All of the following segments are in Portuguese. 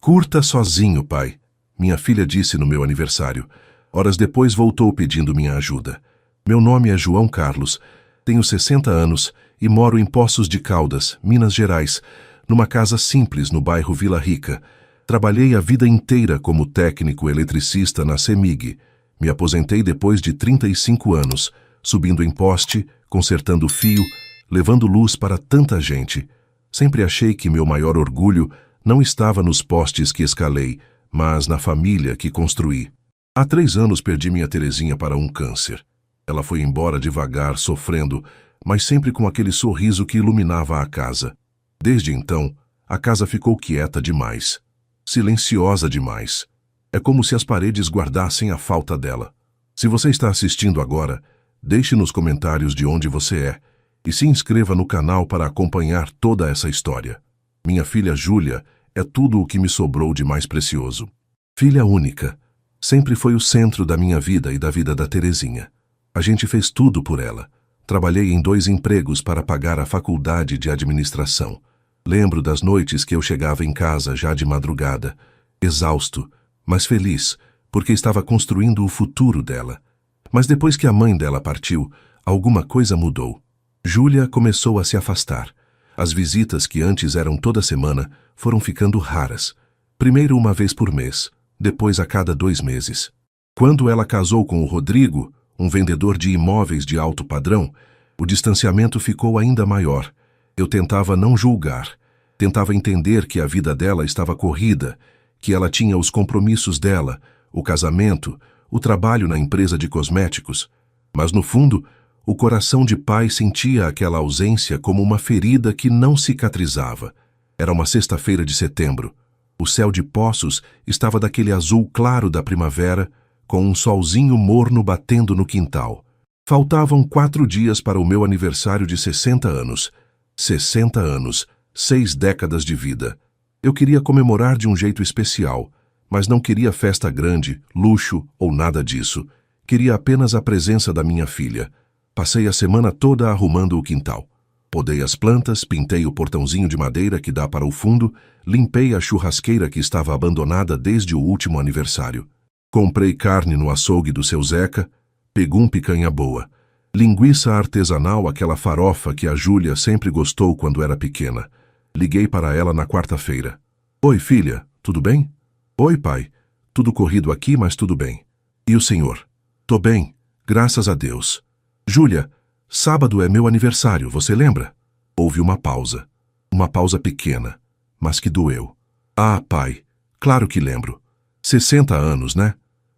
Curta sozinho, pai, minha filha disse no meu aniversário. Horas depois voltou pedindo minha ajuda. Meu nome é João Carlos, tenho 60 anos e moro em Poços de Caldas, Minas Gerais, numa casa simples no bairro Vila Rica. Trabalhei a vida inteira como técnico eletricista na CEMIG. Me aposentei depois de 35 anos, subindo em poste, consertando fio, levando luz para tanta gente. Sempre achei que meu maior orgulho não estava nos postes que escalei, mas na família que construí. Há 3 anos perdi minha Terezinha para um câncer. Ela foi embora devagar, sofrendo, mas sempre com aquele sorriso que iluminava a casa. Desde então, a casa ficou quieta demais, silenciosa demais. É como se as paredes guardassem a falta dela. Se você está assistindo agora, deixe nos comentários de onde você é e se inscreva no canal para acompanhar toda essa história. Minha filha Júlia é tudo o que me sobrou de mais precioso. Filha única, sempre foi o centro da minha vida e da vida da Terezinha. A gente fez tudo por ela. Trabalhei em 2 empregos para pagar a faculdade de administração. Lembro das noites que eu chegava em casa já de madrugada, exausto, mas feliz, porque estava construindo o futuro dela. Mas depois que a mãe dela partiu, alguma coisa mudou. Júlia começou a se afastar. As visitas que antes eram toda semana foram ficando raras. Primeiro 1 vez por mês, depois a cada 2 meses. Quando ela casou com o Rodrigo, um vendedor de imóveis de alto padrão, o distanciamento ficou ainda maior. Eu tentava não julgar, tentava entender que a vida dela estava corrida, que ela tinha os compromissos dela, o casamento, o trabalho na empresa de cosméticos. Mas no fundo, o coração de pai sentia aquela ausência como uma ferida que não cicatrizava. Era uma sexta-feira de setembro. O céu de Poços estava daquele azul claro da primavera, com um solzinho morno batendo no quintal. Faltavam 4 dias para o meu aniversário de 60 anos. 60 anos, 6 décadas de vida. Eu queria comemorar de um jeito especial, mas não queria festa grande, luxo ou nada disso. Queria apenas a presença da minha filha. Passei a semana toda arrumando o quintal. Podei as plantas, pintei o portãozinho de madeira que dá para o fundo, limpei a churrasqueira que estava abandonada desde o último aniversário. Comprei carne no açougue do seu Zeca, pegum picanha boa. Linguiça artesanal, aquela farofa que a Júlia sempre gostou quando era pequena. Liguei para ela na quarta-feira. Oi, filha, tudo bem? Oi, pai. Tudo corrido aqui, mas tudo bem. E o senhor? Tô bem, graças a Deus. Júlia, sábado é meu aniversário, você lembra? Houve uma pausa. Uma pausa pequena, mas que doeu. Ah, pai, claro que lembro. 60 anos, né?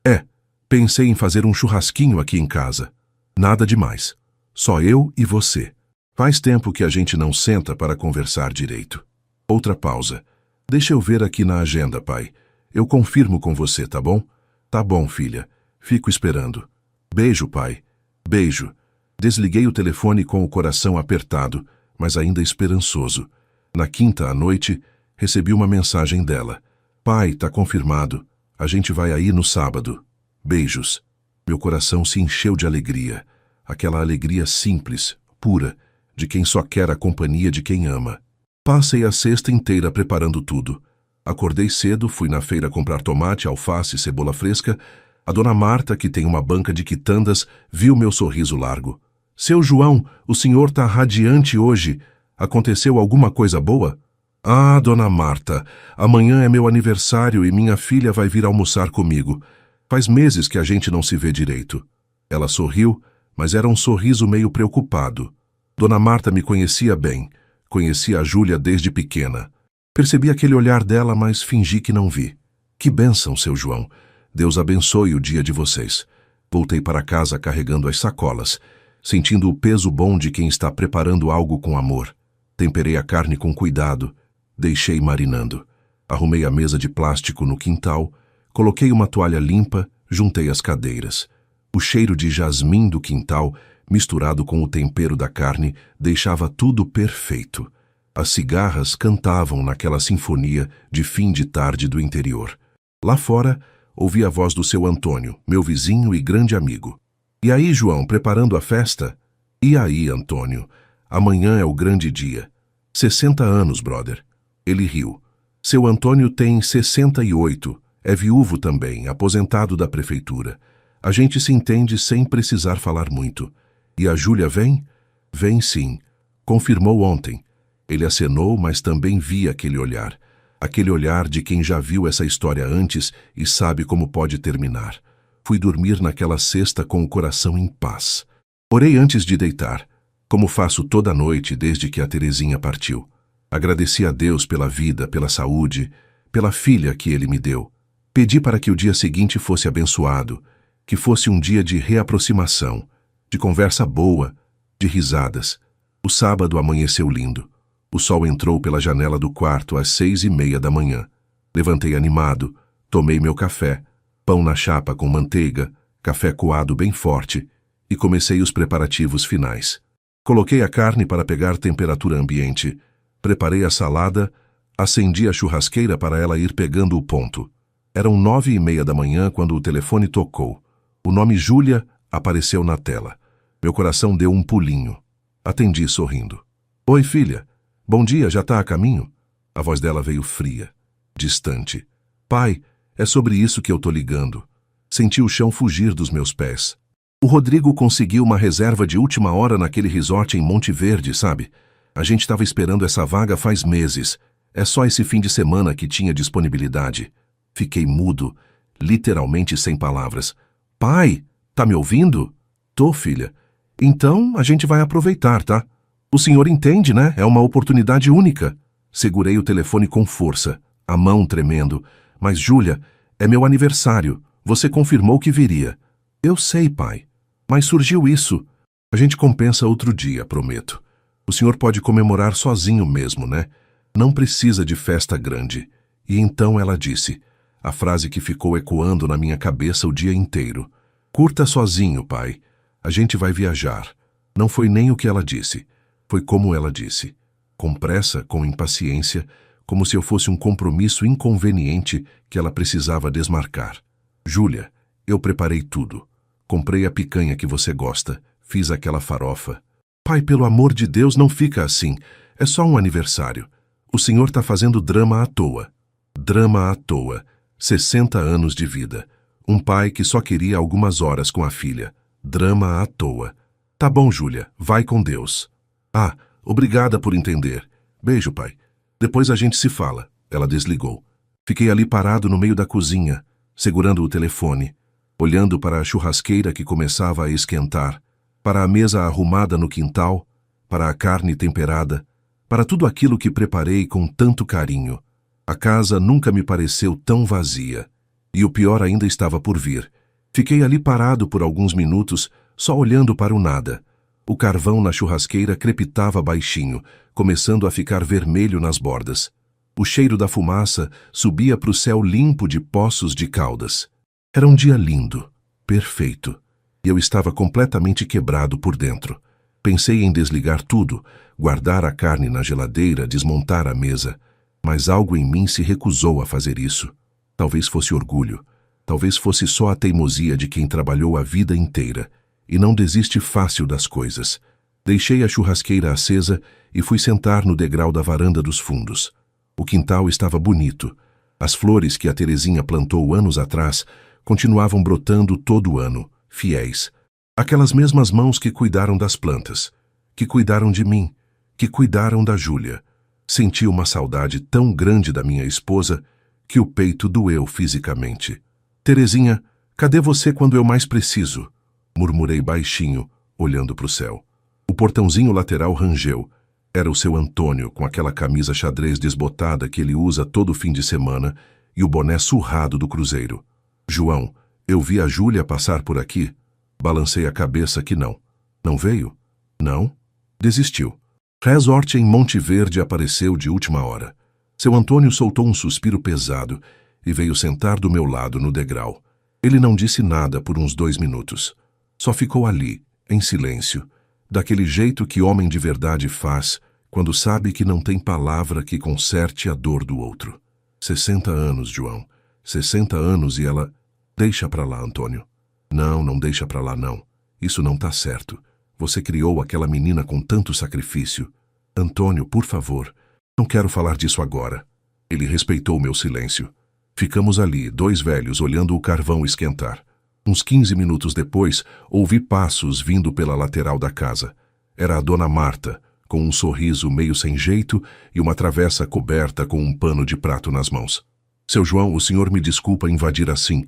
É, pensei em fazer um churrasquinho aqui em casa. Nada demais. Só eu e você. Faz tempo que a gente não senta para conversar direito. Outra pausa. Deixa eu ver aqui na agenda, pai. Eu confirmo com você, tá bom? Tá bom, filha. Fico esperando. Beijo, pai. Beijo. Desliguei o telefone com o coração apertado, mas ainda esperançoso. Na quinta à noite, recebi uma mensagem dela. Pai, tá confirmado. A gente vai aí no sábado. Beijos. Meu coração se encheu de alegria. Aquela alegria simples, pura, de quem só quer a companhia de quem ama. Passei a sexta inteira preparando tudo. Acordei cedo, fui na feira comprar tomate, alface e cebola fresca. A dona Marta, que tem uma banca de quitandas, viu meu sorriso largo. Seu João, o senhor tá radiante hoje. Aconteceu alguma coisa boa? Ah, dona Marta, amanhã é meu aniversário e minha filha vai vir almoçar comigo. Faz meses que a gente não se vê direito. Ela sorriu, mas era um sorriso meio preocupado. Dona Marta me conhecia bem. Conhecia a Júlia desde pequena. Percebi aquele olhar dela, mas fingi que não vi. Que bênção, seu João. Deus abençoe o dia de vocês. Voltei para casa carregando as sacolas, sentindo o peso bom de quem está preparando algo com amor. Temperei a carne com cuidado, deixei marinando. Arrumei a mesa de plástico no quintal, coloquei uma toalha limpa, juntei as cadeiras. O cheiro de jasmim do quintal, misturado com o tempero da carne, deixava tudo perfeito. As cigarras cantavam naquela sinfonia de fim de tarde do interior. Lá fora, ouvi a voz do seu Antônio, meu vizinho e grande amigo. E aí, João, preparando a festa? E aí, Antônio? Amanhã é o grande dia. 60 anos, brother. Ele riu. Seu Antônio tem 68, é viúvo também, aposentado da prefeitura. A gente se entende sem precisar falar muito. E a Júlia vem? Vem sim. Confirmou ontem. Ele acenou, mas também vi aquele olhar. Aquele olhar de quem já viu essa história antes e sabe como pode terminar. Fui dormir naquela sexta com o coração em paz. Orei antes de deitar, como faço toda noite desde que a Terezinha partiu. Agradeci a Deus pela vida, pela saúde, pela filha que Ele me deu. Pedi para que o dia seguinte fosse abençoado, que fosse um dia de reaproximação, de conversa boa, de risadas. O sábado amanheceu lindo. O sol entrou pela janela do quarto às 6:30 da manhã. Levantei animado, tomei meu café, pão na chapa com manteiga, café coado bem forte, e comecei os preparativos finais. Coloquei a carne para pegar temperatura ambiente, preparei a salada, acendi a churrasqueira para ela ir pegando o ponto. Eram 9:30 da manhã quando o telefone tocou. O nome Júlia apareceu na tela. Meu coração deu um pulinho. Atendi sorrindo. Oi, filha. Bom dia, já tá a caminho? A voz dela veio fria, distante. Pai, é sobre isso que eu tô ligando. Senti o chão fugir dos meus pés. O Rodrigo conseguiu uma reserva de última hora naquele resort em Monte Verde, sabe? A gente estava esperando essa vaga faz meses. É só esse fim de semana que tinha disponibilidade. Fiquei mudo, literalmente sem palavras. Pai, tá me ouvindo? Tô, filha. Então, a gente vai aproveitar, tá? O senhor entende, né? É uma oportunidade única. Segurei o telefone com força, a mão tremendo. Mas, Júlia, é meu aniversário. Você confirmou que viria. Eu sei, pai. Mas surgiu isso. A gente compensa outro dia, prometo. O senhor pode comemorar sozinho mesmo, né? Não precisa de festa grande. E então ela disse, a frase que ficou ecoando na minha cabeça o dia inteiro. Curta sozinho, pai. A gente vai viajar. Não foi nem o que ela disse. Foi como ela disse. Com pressa, com impaciência, como se eu fosse um compromisso inconveniente que ela precisava desmarcar. Júlia, eu preparei tudo. Comprei a picanha que você gosta. Fiz aquela farofa. Pai, pelo amor de Deus, não fica assim. É só um aniversário. O senhor tá fazendo drama à toa. Drama à toa. 60 anos de vida. Um pai que só queria algumas horas com a filha. Drama à toa. Tá bom, Júlia. Vai com Deus. Ah, obrigada por entender. Beijo, pai. Depois a gente se fala. Ela desligou. Fiquei ali parado no meio da cozinha, segurando o telefone, olhando para a churrasqueira que começava a esquentar, para a mesa arrumada no quintal, para a carne temperada, para tudo aquilo que preparei com tanto carinho. A casa nunca me pareceu tão vazia. E o pior ainda estava por vir. Fiquei ali parado por alguns minutos, só olhando para o nada. O carvão na churrasqueira crepitava baixinho, começando a ficar vermelho nas bordas. O cheiro da fumaça subia para o céu limpo de Poços de Caldas. Era um dia lindo, perfeito. E eu estava completamente quebrado por dentro. Pensei em desligar tudo, guardar a carne na geladeira, desmontar a mesa. Mas algo em mim se recusou a fazer isso. Talvez fosse orgulho. Talvez fosse só a teimosia de quem trabalhou a vida inteira e não desiste fácil das coisas. Deixei a churrasqueira acesa e fui sentar no degrau da varanda dos fundos. O quintal estava bonito. As flores que a Terezinha plantou anos atrás continuavam brotando todo ano, fiéis. Aquelas mesmas mãos que cuidaram das plantas, que cuidaram de mim, que cuidaram da Júlia. Senti uma saudade tão grande da minha esposa que o peito doeu fisicamente. Terezinha, cadê você quando eu mais preciso? Murmurei baixinho, olhando para o céu. O portãozinho lateral rangeu. Era o seu Antônio, com aquela camisa xadrez desbotada que ele usa todo fim de semana e o boné surrado do cruzeiro. João, eu vi a Júlia passar por aqui. Balancei a cabeça que não. Não veio? Não? Desistiu. Resort em Monte Verde apareceu de última hora. Seu Antônio soltou um suspiro pesado e veio sentar do meu lado no degrau. Ele não disse nada por uns 2 minutos. Só ficou ali, em silêncio, daquele jeito que homem de verdade faz quando sabe que não tem palavra que conserte a dor do outro. 60 anos, João. 60 anos e ela... Deixa pra lá, Antônio. Não deixa pra lá, não. Isso não tá certo. Você criou aquela menina com tanto sacrifício. Antônio, por favor, não quero falar disso agora. Ele respeitou meu silêncio. Ficamos ali, dois velhos, olhando o carvão esquentar. Uns 15 minutos depois, ouvi passos vindo pela lateral da casa. Era a dona Marta, com um sorriso meio sem jeito e uma travessa coberta com um pano de prato nas mãos. Seu João, o senhor me desculpa invadir assim,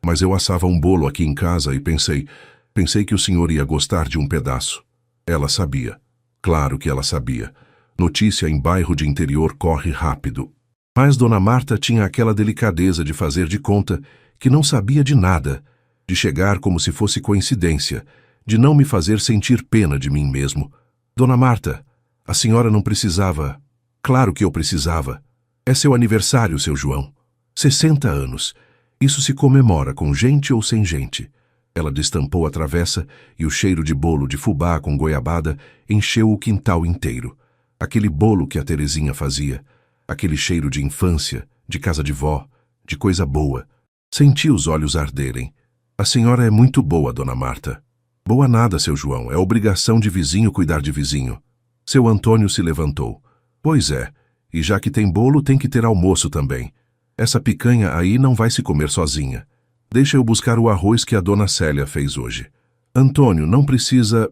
mas eu assava um bolo aqui em casa e pensei que o senhor ia gostar de um pedaço. Ela sabia. Claro que ela sabia. Notícia em bairro de interior corre rápido. Mas dona Marta tinha aquela delicadeza de fazer de conta que não sabia de nada, de chegar como se fosse coincidência, de não me fazer sentir pena de mim mesmo. Dona Marta, a senhora não precisava. Claro que eu precisava. É seu aniversário, seu João. 60 anos. Isso se comemora com gente ou sem gente. Ela destampou a travessa e o cheiro de bolo de fubá com goiabada encheu o quintal inteiro. Aquele bolo que a Terezinha fazia. Aquele cheiro de infância, de casa de vó, de coisa boa. Senti os olhos arderem. A senhora é muito boa, dona Marta. Boa nada, seu João. É obrigação de vizinho cuidar de vizinho. Seu Antônio se levantou. Pois é, e já que tem bolo, tem que ter almoço também. Essa picanha aí não vai se comer sozinha. Deixa eu buscar o arroz que a dona Célia fez hoje. Antônio, não precisa...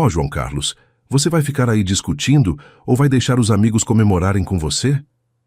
João Carlos, você vai ficar aí discutindo ou vai deixar os amigos comemorarem com você?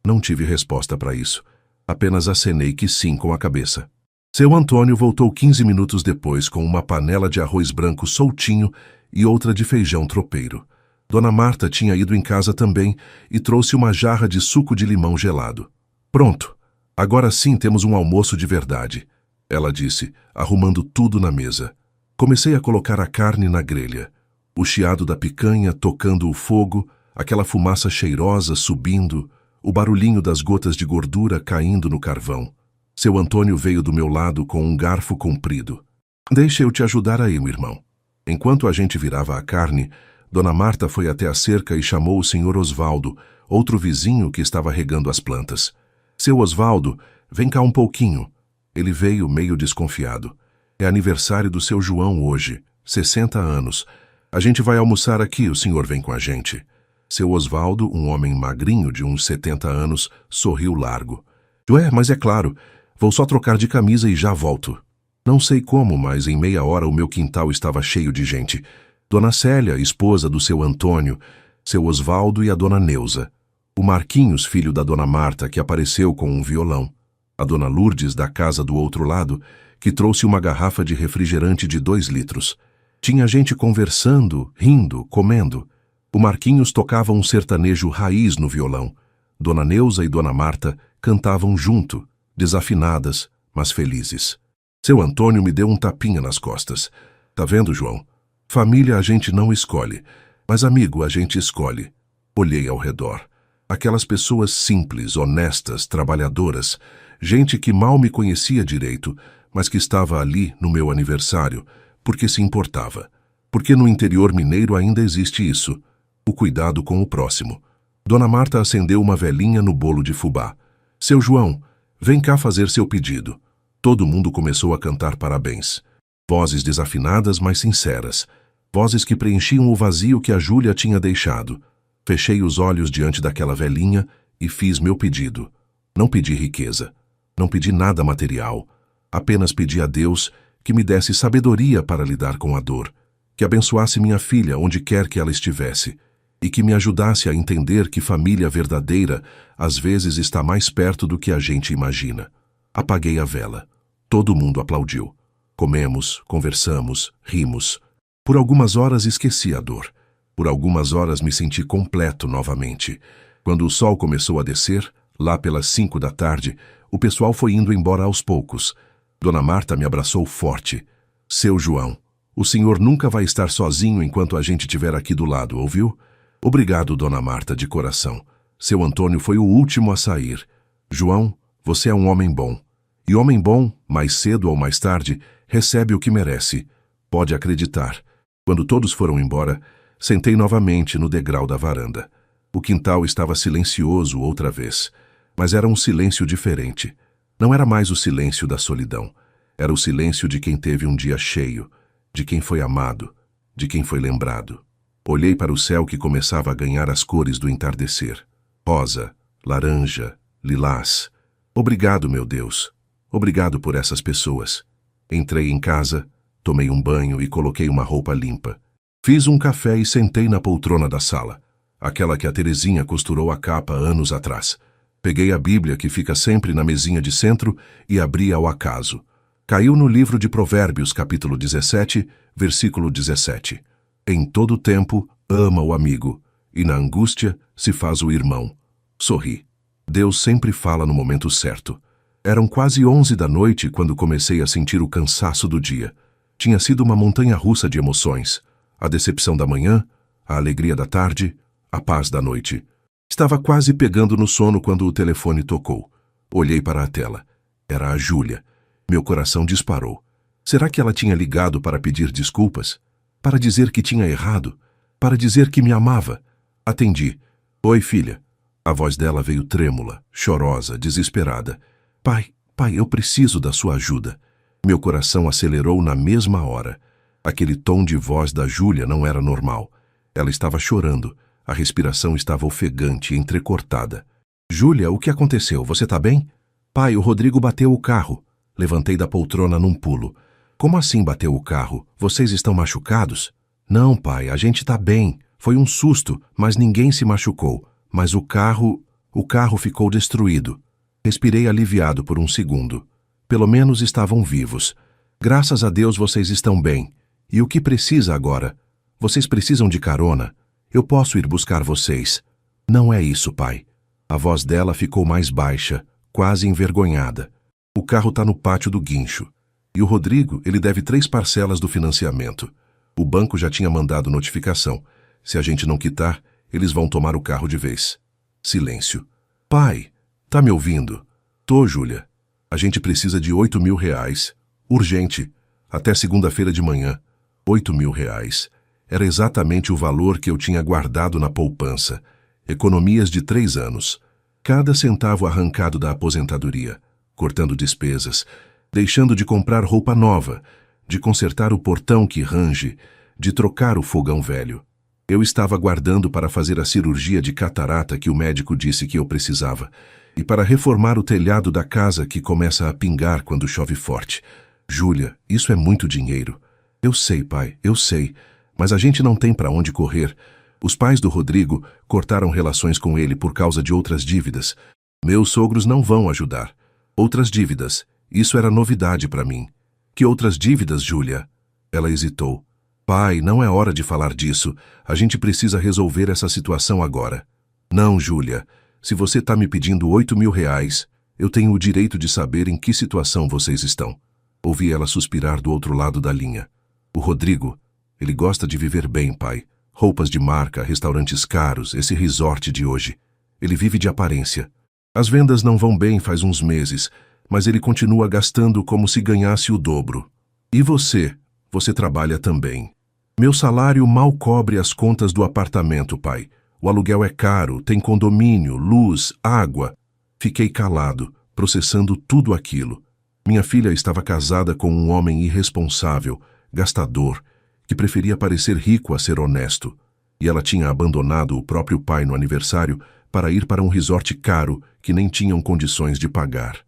Não tive resposta para isso. Apenas acenei que sim com a cabeça. Seu Antônio voltou 15 minutos depois com uma panela de arroz branco soltinho e outra de feijão tropeiro. Dona Marta tinha ido em casa também e trouxe uma jarra de suco de limão gelado. Pronto, agora sim temos um almoço de verdade, ela disse, arrumando tudo na mesa. Comecei a colocar a carne na grelha. O chiado da picanha tocando o fogo, aquela fumaça cheirosa subindo, o barulhinho das gotas de gordura caindo no carvão. Seu Antônio veio do meu lado com um garfo comprido. Deixa eu te ajudar aí, meu irmão. Enquanto a gente virava a carne, Dona Marta foi até a cerca e chamou o senhor Osvaldo, outro vizinho que estava regando as plantas. Seu Osvaldo, vem cá um pouquinho. Ele veio meio desconfiado. É aniversário do seu João hoje, 60 anos. A gente vai almoçar aqui, o senhor vem com a gente. Seu Osvaldo, um homem magrinho de uns 70 anos, sorriu largo. Ué, mas é claro, vou só trocar de camisa e já volto. Não sei como, mas em meia hora o meu quintal estava cheio de gente. Dona Célia, esposa do seu Antônio, seu Osvaldo e a dona Neuza. O Marquinhos, filho da dona Marta, que apareceu com um violão. A dona Lourdes, da casa do outro lado, que trouxe uma garrafa de refrigerante de 2 litros. Tinha gente conversando, rindo, comendo. O Marquinhos tocava um sertanejo raiz no violão. Dona Neuza e dona Marta cantavam junto, desafinadas, mas felizes. Seu Antônio me deu um tapinha nas costas. Tá vendo, João? Família a gente não escolhe, mas amigo a gente escolhe. Olhei ao redor. Aquelas pessoas simples, honestas, trabalhadoras, gente que mal me conhecia direito, mas que estava ali no meu aniversário, porque se importava. Porque no interior mineiro ainda existe isso, o cuidado com o próximo. Dona Marta acendeu uma velinha no bolo de fubá. Seu João, vem cá fazer seu pedido. Todo mundo começou a cantar parabéns. Vozes desafinadas, mas sinceras. Vozes que preenchiam o vazio que a Júlia tinha deixado. Fechei os olhos diante daquela velinha e fiz meu pedido. Não pedi riqueza. Não pedi nada material. Apenas pedi a Deus que me desse sabedoria para lidar com a dor. Que abençoasse minha filha onde quer que ela estivesse. E que me ajudasse a entender que família verdadeira às vezes está mais perto do que a gente imagina. Apaguei a vela. Todo mundo aplaudiu. Comemos, conversamos, rimos. Por algumas horas esqueci a dor. Por algumas horas me senti completo novamente. Quando o sol começou a descer, lá pelas 5 da tarde, o pessoal foi indo embora aos poucos. Dona Marta me abraçou forte. Seu João, o senhor nunca vai estar sozinho enquanto a gente estiver aqui do lado, ouviu? Obrigado, Dona Marta, de coração. Seu Antônio foi o último a sair. João, você é um homem bom. E homem bom, mais cedo ou mais tarde, recebe o que merece. Pode acreditar. Quando todos foram embora, sentei novamente no degrau da varanda. O quintal estava silencioso outra vez, mas era um silêncio diferente. Não era mais o silêncio da solidão. Era o silêncio de quem teve um dia cheio, de quem foi amado, de quem foi lembrado. Olhei para o céu que começava a ganhar as cores do entardecer. Rosa, laranja, Lilás. Obrigado, meu Deus. Obrigado por essas pessoas. Entrei em casa, tomei um banho e coloquei uma roupa limpa. Fiz um café e sentei na poltrona da sala, aquela que a Terezinha costurou a capa anos atrás. Peguei a Bíblia que fica sempre na mesinha de centro e abri ao acaso. Caiu no livro de Provérbios, capítulo 17, versículo 17. Em todo tempo, ama o amigo, e na angústia se faz o irmão. Sorri. Deus sempre fala no momento certo. Eram quase 11 da noite quando comecei a sentir o cansaço do dia. Tinha sido uma montanha-russa de emoções. A decepção da manhã, a alegria da tarde, a paz da noite. Estava quase pegando no sono quando o telefone tocou. Olhei para a tela. Era a Júlia. Meu coração disparou. Será que ela tinha ligado para pedir desculpas? Para dizer que tinha errado? Para dizer que me amava? Atendi. Oi, filha. A voz dela veio trêmula, chorosa, desesperada. Pai, eu preciso da sua ajuda. Meu coração acelerou na mesma hora. Aquele tom de voz da Júlia não era normal. Ela estava chorando. A respiração estava ofegante, entrecortada. Júlia, o que aconteceu? Você tá bem? Pai, o Rodrigo bateu o carro. Levantei da poltrona num pulo. Como assim bateu o carro? Vocês estão machucados? Não, pai, a gente tá bem. Foi um susto, mas ninguém se machucou. Mas o carro ficou destruído. Respirei aliviado por um segundo. Pelo menos estavam vivos. Graças a Deus vocês estão bem. E o que precisa agora? Vocês precisam de carona? Eu posso ir buscar vocês. Não é isso, pai. A voz dela ficou mais baixa, quase envergonhada. O carro tá no pátio do guincho. E o Rodrigo, ele deve 3 parcelas do financiamento. O banco já tinha mandado notificação. Se a gente não quitar, eles vão tomar o carro de vez. Silêncio. Pai, tá me ouvindo? Tô, Júlia. A gente precisa de 8.000 reais. Urgente. Até segunda-feira de manhã. 8.000 reais. Era exatamente o valor que eu tinha guardado na poupança. Economias de 3 anos. Cada centavo arrancado da aposentadoria. Cortando despesas. Deixando de comprar roupa nova. De consertar o portão que range. De trocar o fogão velho. Eu estava guardando para fazer a cirurgia de catarata que o médico disse que eu precisava. E para reformar o telhado da casa que começa a pingar quando chove forte. Júlia, isso é muito dinheiro. Eu sei, pai, eu sei. Mas a gente não tem para onde correr. Os pais do Rodrigo cortaram relações com ele por causa de outras dívidas. Meus sogros não vão ajudar. Outras dívidas. Isso era novidade para mim. Que outras dívidas, Júlia? Ela hesitou. Pai, não é hora de falar disso. A gente precisa resolver essa situação agora. Não, Júlia. Se você está me pedindo 8.000 reais, eu tenho o direito de saber em que situação vocês estão. Ouvi ela suspirar do outro lado da linha. O Rodrigo, ele gosta de viver bem, pai. Roupas de marca, restaurantes caros, esse resort de hoje. Ele vive de aparência. As vendas não vão bem faz uns meses, mas ele continua gastando como se ganhasse o dobro. E você? Você trabalha também. Meu salário mal cobre as contas do apartamento, pai. O aluguel é caro, tem condomínio, luz, água. Fiquei calado, processando tudo aquilo. Minha filha estava casada com um homem irresponsável, gastador, que preferia parecer rico a ser honesto. E ela tinha abandonado o próprio pai no aniversário para ir para um resort caro que nem tinham condições de pagar.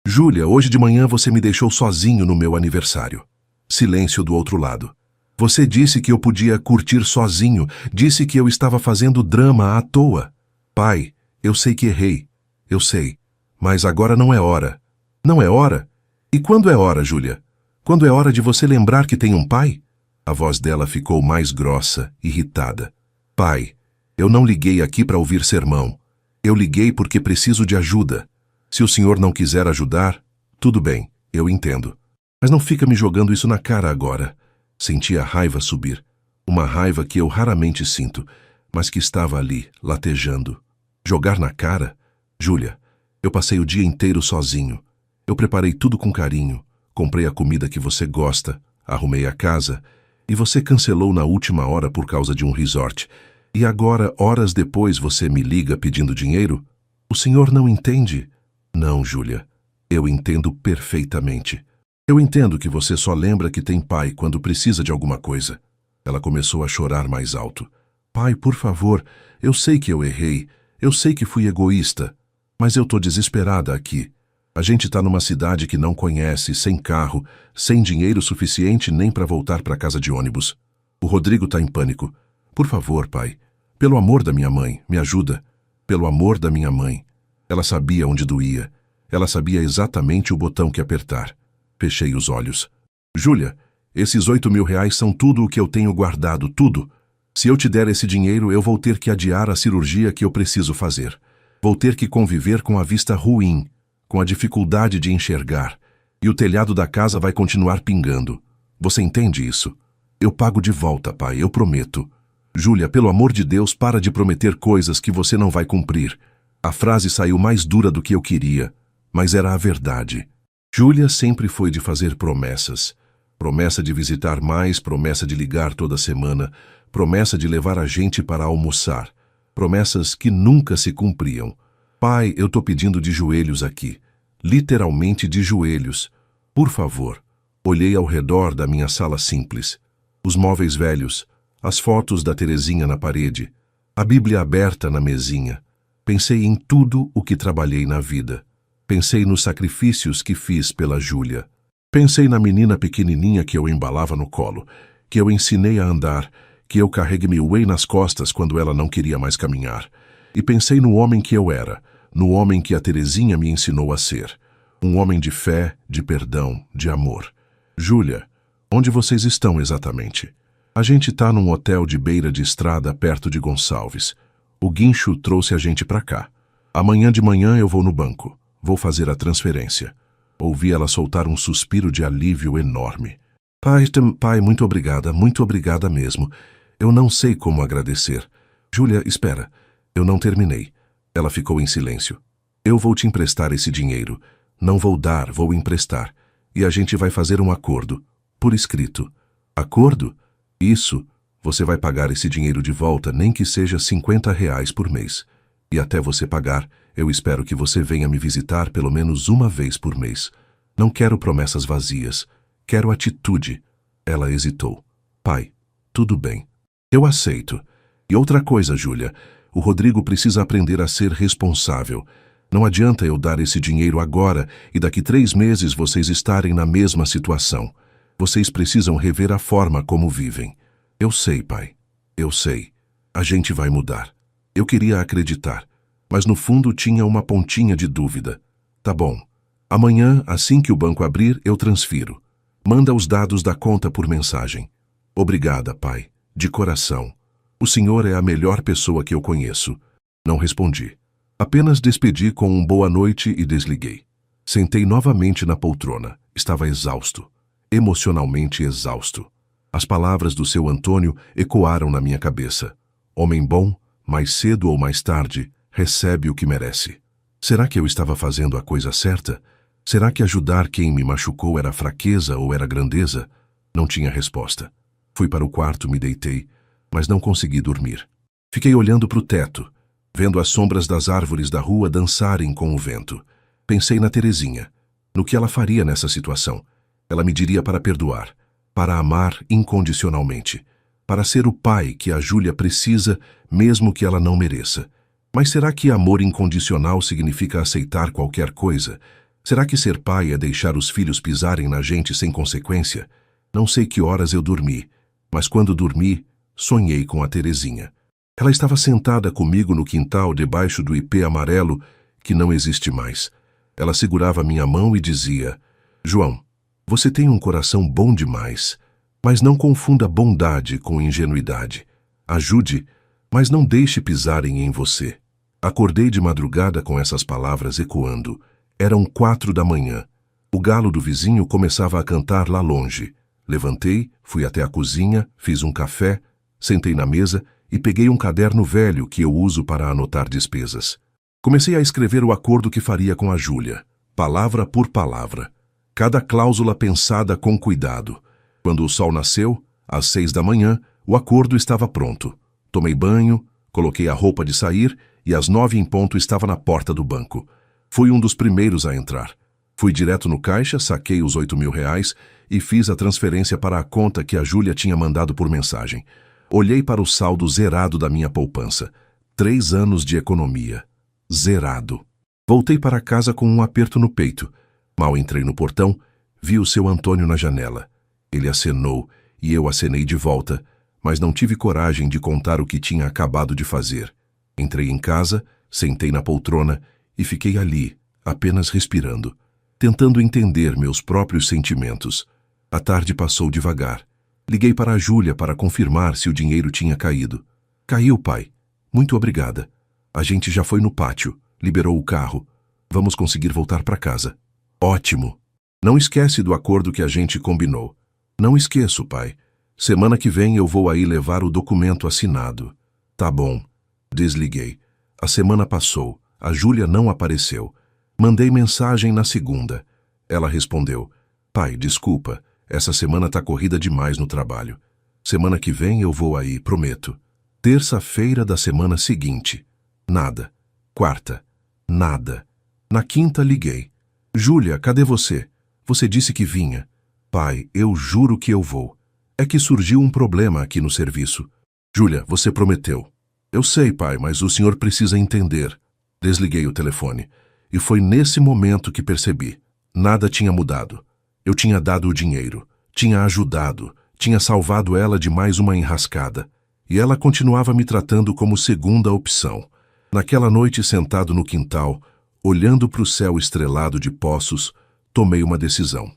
Júlia, hoje de manhã você me deixou sozinho no meu aniversário. Silêncio do outro lado. Você disse que eu podia curtir sozinho, disse que eu estava fazendo drama à toa. Pai, eu sei que errei. Eu sei. Mas agora não é hora. Não é hora? E quando é hora, Júlia? Quando é hora de você lembrar que tem um pai? A voz dela ficou mais grossa, irritada. Pai, eu não liguei aqui para ouvir sermão. Eu liguei porque preciso de ajuda. Se o senhor não quiser ajudar, tudo bem, eu entendo. Mas não fica me jogando isso na cara agora. Senti a raiva subir. Uma raiva que eu raramente sinto, mas que estava ali, latejando. Jogar na cara? Júlia, eu passei o dia inteiro sozinho. Eu preparei tudo com carinho. Comprei a comida que você gosta. Arrumei a casa. E você cancelou na última hora por causa de um resort. E agora, horas depois, você me liga pedindo dinheiro? O senhor não entende? Não, Júlia. Eu entendo perfeitamente. Eu entendo que você só lembra que tem pai quando precisa de alguma coisa. Ela começou a chorar mais alto. Pai, por favor, eu sei que eu errei. Eu sei que fui egoísta. Mas eu tô desesperada aqui. A gente tá numa cidade que não conhece, sem carro, sem dinheiro suficiente nem para voltar para casa de ônibus. O Rodrigo tá em pânico. Por favor, pai. Pelo amor da minha mãe, me ajuda. Pelo amor da minha mãe. Ela sabia onde doía. Ela sabia exatamente o botão que apertar. Fechei os olhos. Júlia, esses 8.000 reais são tudo o que eu tenho guardado, tudo. Se eu te der esse dinheiro, eu vou ter que adiar a cirurgia que eu preciso fazer. Vou ter que conviver com a vista ruim, com a dificuldade de enxergar. E o telhado da casa vai continuar pingando. Você entende isso? Eu pago de volta, pai, eu prometo. Júlia, pelo amor de Deus, para de prometer coisas que você não vai cumprir. A frase saiu mais dura do que eu queria, mas era a verdade. Júlia sempre foi de fazer promessas. Promessa de visitar mais, promessa de ligar toda semana, promessa de levar a gente para almoçar. Promessas que nunca se cumpriam. Pai, eu tô pedindo de joelhos aqui. Literalmente de joelhos. Por favor. Olhei ao redor da minha sala simples. Os móveis velhos, as fotos da Terezinha na parede, a Bíblia aberta na mesinha. Pensei em tudo o que trabalhei na vida. Pensei nos sacrifícios que fiz pela Júlia. Pensei na menina pequenininha que eu embalava no colo, que eu ensinei a andar, que eu carreguei whey nas costas quando ela não queria mais caminhar. E pensei no homem que eu era, no homem que a Terezinha me ensinou a ser. Um homem de fé, de perdão, de amor. Júlia, onde vocês estão exatamente? A gente tá num hotel de beira de estrada perto de Gonçalves. O guincho trouxe a gente pra cá. Amanhã de manhã eu vou no banco. Vou fazer a transferência. Ouvi ela soltar um suspiro de alívio enorme. Pai, muito obrigada mesmo. Eu não sei como agradecer. Júlia, espera. Eu não terminei. Ela ficou em silêncio. Eu vou te emprestar esse dinheiro. Não vou dar, vou emprestar. E a gente vai fazer um acordo. Por escrito. Acordo? Isso. Você vai pagar esse dinheiro de volta, nem que seja 50 reais por mês. E até você pagar, eu espero que você venha me visitar pelo menos uma vez por mês. Não quero promessas vazias. Quero atitude. Ela hesitou. Pai, tudo bem. Eu aceito. E outra coisa, Júlia. O Rodrigo precisa aprender a ser responsável. Não adianta eu dar esse dinheiro agora e daqui 3 meses vocês estarem na mesma situação. Vocês precisam rever a forma como vivem. Eu sei, pai. Eu sei. A gente vai mudar. Eu queria acreditar, mas no fundo tinha uma pontinha de dúvida. Tá bom. Amanhã, assim que o banco abrir, eu transfiro. Manda os dados da conta por mensagem. Obrigada, pai. De coração. O senhor é a melhor pessoa que eu conheço. Não respondi. Apenas despedi com um boa noite e desliguei. Sentei novamente na poltrona. Estava exausto. Emocionalmente exausto. As palavras do seu Antônio ecoaram na minha cabeça. Homem bom, mais cedo ou mais tarde, recebe o que merece. Será que eu estava fazendo a coisa certa? Será que ajudar quem me machucou era fraqueza ou era grandeza? Não tinha resposta. Fui para o quarto, me deitei, mas não consegui dormir. Fiquei olhando para o teto, vendo as sombras das árvores da rua dançarem com o vento. Pensei na Terezinha, no que ela faria nessa situação. Ela me diria para perdoar, para amar incondicionalmente, para ser o pai que a Júlia precisa, mesmo que ela não mereça. Mas será que amor incondicional significa aceitar qualquer coisa? Será que ser pai é deixar os filhos pisarem na gente sem consequência? Não sei que horas eu dormi, mas quando dormi, sonhei com a Terezinha. Ela estava sentada comigo no quintal debaixo do ipê amarelo que não existe mais. Ela segurava minha mão e dizia: João, você tem um coração bom demais, mas não confunda bondade com ingenuidade. Ajude, mas não deixe pisarem em você. Acordei de madrugada com essas palavras ecoando. Eram 4 da manhã. O galo do vizinho começava a cantar lá longe. Levantei, fui até a cozinha, fiz um café, sentei na mesa e peguei um caderno velho que eu uso para anotar despesas. Comecei a escrever o acordo que faria com a Júlia, palavra por palavra. Cada cláusula pensada com cuidado. Quando o sol nasceu, às 6 da manhã, o acordo estava pronto. Tomei banho, coloquei a roupa de sair e às 9 em ponto estava na porta do banco. Fui um dos primeiros a entrar. Fui direto no caixa, saquei os 8.000 reais e fiz a transferência para a conta que a Júlia tinha mandado por mensagem. Olhei para o saldo zerado da minha poupança. 3 anos de economia. Zerado. Voltei para casa com um aperto no peito. Mal entrei no portão, vi o seu Antônio na janela. Ele acenou e eu acenei de volta, mas não tive coragem de contar o que tinha acabado de fazer. Entrei em casa, sentei na poltrona e fiquei ali, apenas respirando, tentando entender meus próprios sentimentos. A tarde passou devagar. Liguei para a Júlia para confirmar se o dinheiro tinha caído. Caiu, pai. Muito obrigada. A gente já foi no pátio, liberou o carro. Vamos conseguir voltar para casa. Ótimo. Não esquece do acordo que a gente combinou. Não esqueço, pai. Semana que vem eu vou aí levar o documento assinado. Tá bom. Desliguei. A semana passou. A Júlia não apareceu. Mandei mensagem na segunda. Ela respondeu: pai, desculpa. Essa semana tá corrida demais no trabalho. Semana que vem eu vou aí, prometo. Terça-feira da semana seguinte. Nada. Quarta. Nada. Na quinta liguei. Júlia, cadê você? Você disse que vinha. Pai, eu juro que eu vou. É que surgiu um problema aqui no serviço. Júlia, você prometeu. Eu sei, pai, mas o senhor precisa entender. Desliguei o telefone. E foi nesse momento que percebi. Nada tinha mudado. Eu tinha dado o dinheiro, tinha ajudado, tinha salvado ela de mais uma enrascada. E ela continuava me tratando como segunda opção. Naquela noite, sentado no quintal, olhando para o céu estrelado de Poços, tomei uma decisão.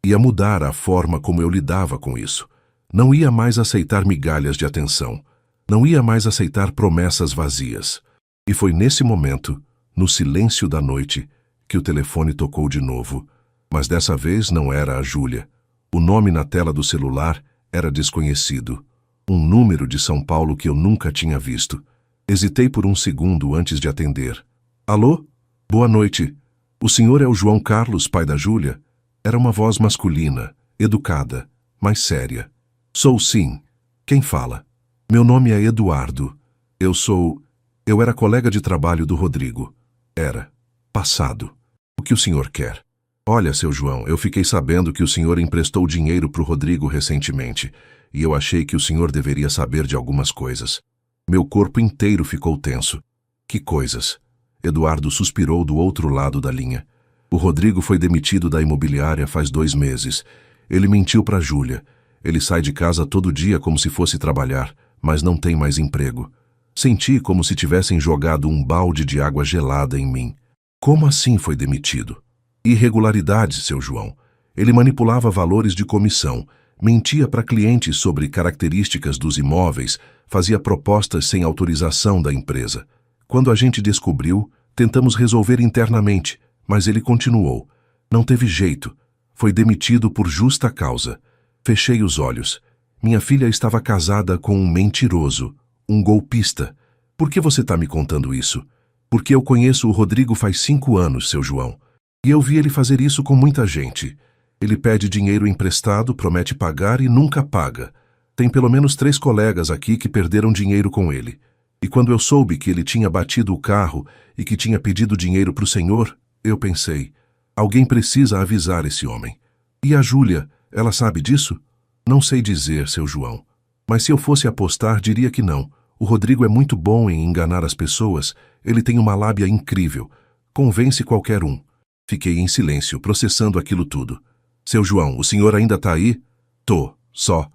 Ia mudar a forma como eu lidava com isso. Não ia mais aceitar migalhas de atenção. Não ia mais aceitar promessas vazias. E foi nesse momento, no silêncio da noite, que o telefone tocou de novo. Mas dessa vez não era a Júlia. O nome na tela do celular era desconhecido. Um número de São Paulo que eu nunca tinha visto. Hesitei por um segundo antes de atender. Alô? Boa noite. O senhor é o João Carlos, pai da Júlia? Era uma voz masculina, educada, mas séria. Sou sim. Quem fala? Meu nome é Eduardo. Eu era colega de trabalho do Rodrigo. Era. Passado. O que o senhor quer? Olha, seu João, eu fiquei sabendo que o senhor emprestou dinheiro para o Rodrigo recentemente, e eu achei que o senhor deveria saber de algumas coisas. Meu corpo inteiro ficou tenso. Que coisas? Eduardo suspirou do outro lado da linha. O Rodrigo foi demitido da imobiliária faz 2 meses. Ele mentiu para Júlia. Ele sai de casa todo dia como se fosse trabalhar, mas não tem mais emprego. Senti como se tivessem jogado um balde de água gelada em mim. Como assim foi demitido? Irregularidades, seu João. Ele manipulava valores de comissão, mentia para clientes sobre características dos imóveis, fazia propostas sem autorização da empresa. Quando a gente descobriu, tentamos resolver internamente, mas ele continuou. Não teve jeito. Foi demitido por justa causa. Fechei os olhos. Minha filha estava casada com um mentiroso, um golpista. Por que você está me contando isso? Porque eu conheço o Rodrigo faz 5 anos, seu João. E eu vi ele fazer isso com muita gente. Ele pede dinheiro emprestado, promete pagar e nunca paga. Tem pelo menos 3 colegas aqui que perderam dinheiro com ele. E quando eu soube que ele tinha batido o carro e que tinha pedido dinheiro para o senhor, eu pensei, alguém precisa avisar esse homem. E a Júlia, ela sabe disso? Não sei dizer, seu João. Mas se eu fosse apostar, diria que não. O Rodrigo é muito bom em enganar as pessoas. Ele tem uma lábia incrível. Convence qualquer um. Fiquei em silêncio, processando aquilo tudo. Seu João, o senhor ainda está aí? Tô, só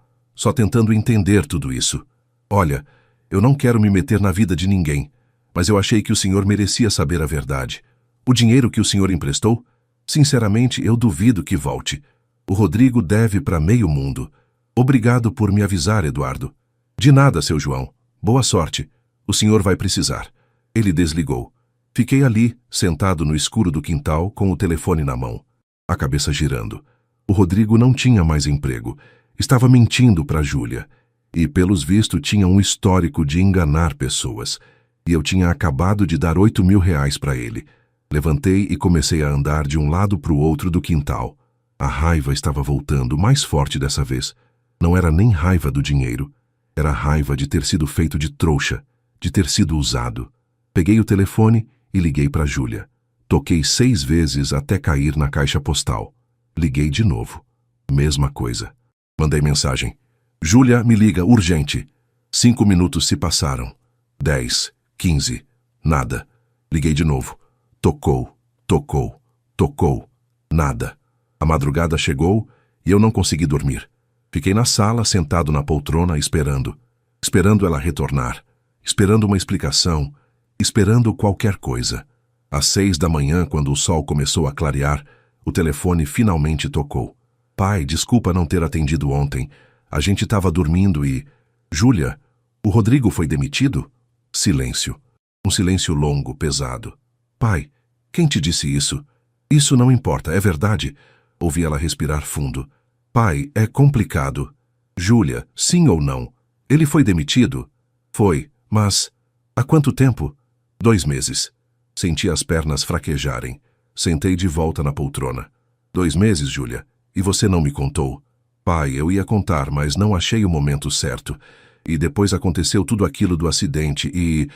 tentando entender tudo isso. Olha, eu não quero me meter na vida de ninguém, mas eu achei que o senhor merecia saber a verdade. O dinheiro que o senhor emprestou? Sinceramente, eu duvido que volte. O Rodrigo deve para meio mundo. Obrigado por me avisar, Eduardo. De nada, seu João. Boa sorte. O senhor vai precisar. Ele desligou. Fiquei ali, sentado no escuro do quintal, com o telefone na mão, a cabeça girando. O Rodrigo não tinha mais emprego. Estava mentindo para Júlia. E, pelos vistos, tinha um histórico de enganar pessoas. E eu tinha acabado de dar 8.000 reais para ele. Levantei e comecei a andar de um lado para o outro do quintal. A raiva estava voltando, mais forte dessa vez. Não era nem raiva do dinheiro. Era raiva de ter sido feito de trouxa, de ter sido usado. Peguei o telefone e liguei para Júlia. Toquei 6 vezes até cair na caixa postal. Liguei de novo. Mesma coisa. Mandei mensagem. Júlia, me liga, urgente. 5 minutos se passaram. 10, 15. Nada. Liguei de novo. Tocou, tocou, tocou. Nada. A madrugada chegou e eu não consegui dormir. Fiquei na sala, sentado na poltrona, esperando. Esperando ela retornar. Esperando uma explicação. Esperando qualquer coisa. Às 6 da manhã, quando o sol começou a clarear, o telefone finalmente tocou. Pai, desculpa não ter atendido ontem. A gente estava dormindo e... Júlia, o Rodrigo foi demitido? Silêncio. Um silêncio longo, pesado. Pai, quem te disse isso? Isso não importa, é verdade? Ouvi ela respirar fundo. Pai, é complicado. Júlia, sim ou não? Ele foi demitido? Foi, mas... Há quanto tempo? 2 meses. Senti as pernas fraquejarem. Sentei de volta na poltrona. 2 meses, Júlia? E você não me contou? Pai, eu ia contar, mas não achei o momento certo. E depois aconteceu tudo aquilo do acidente e...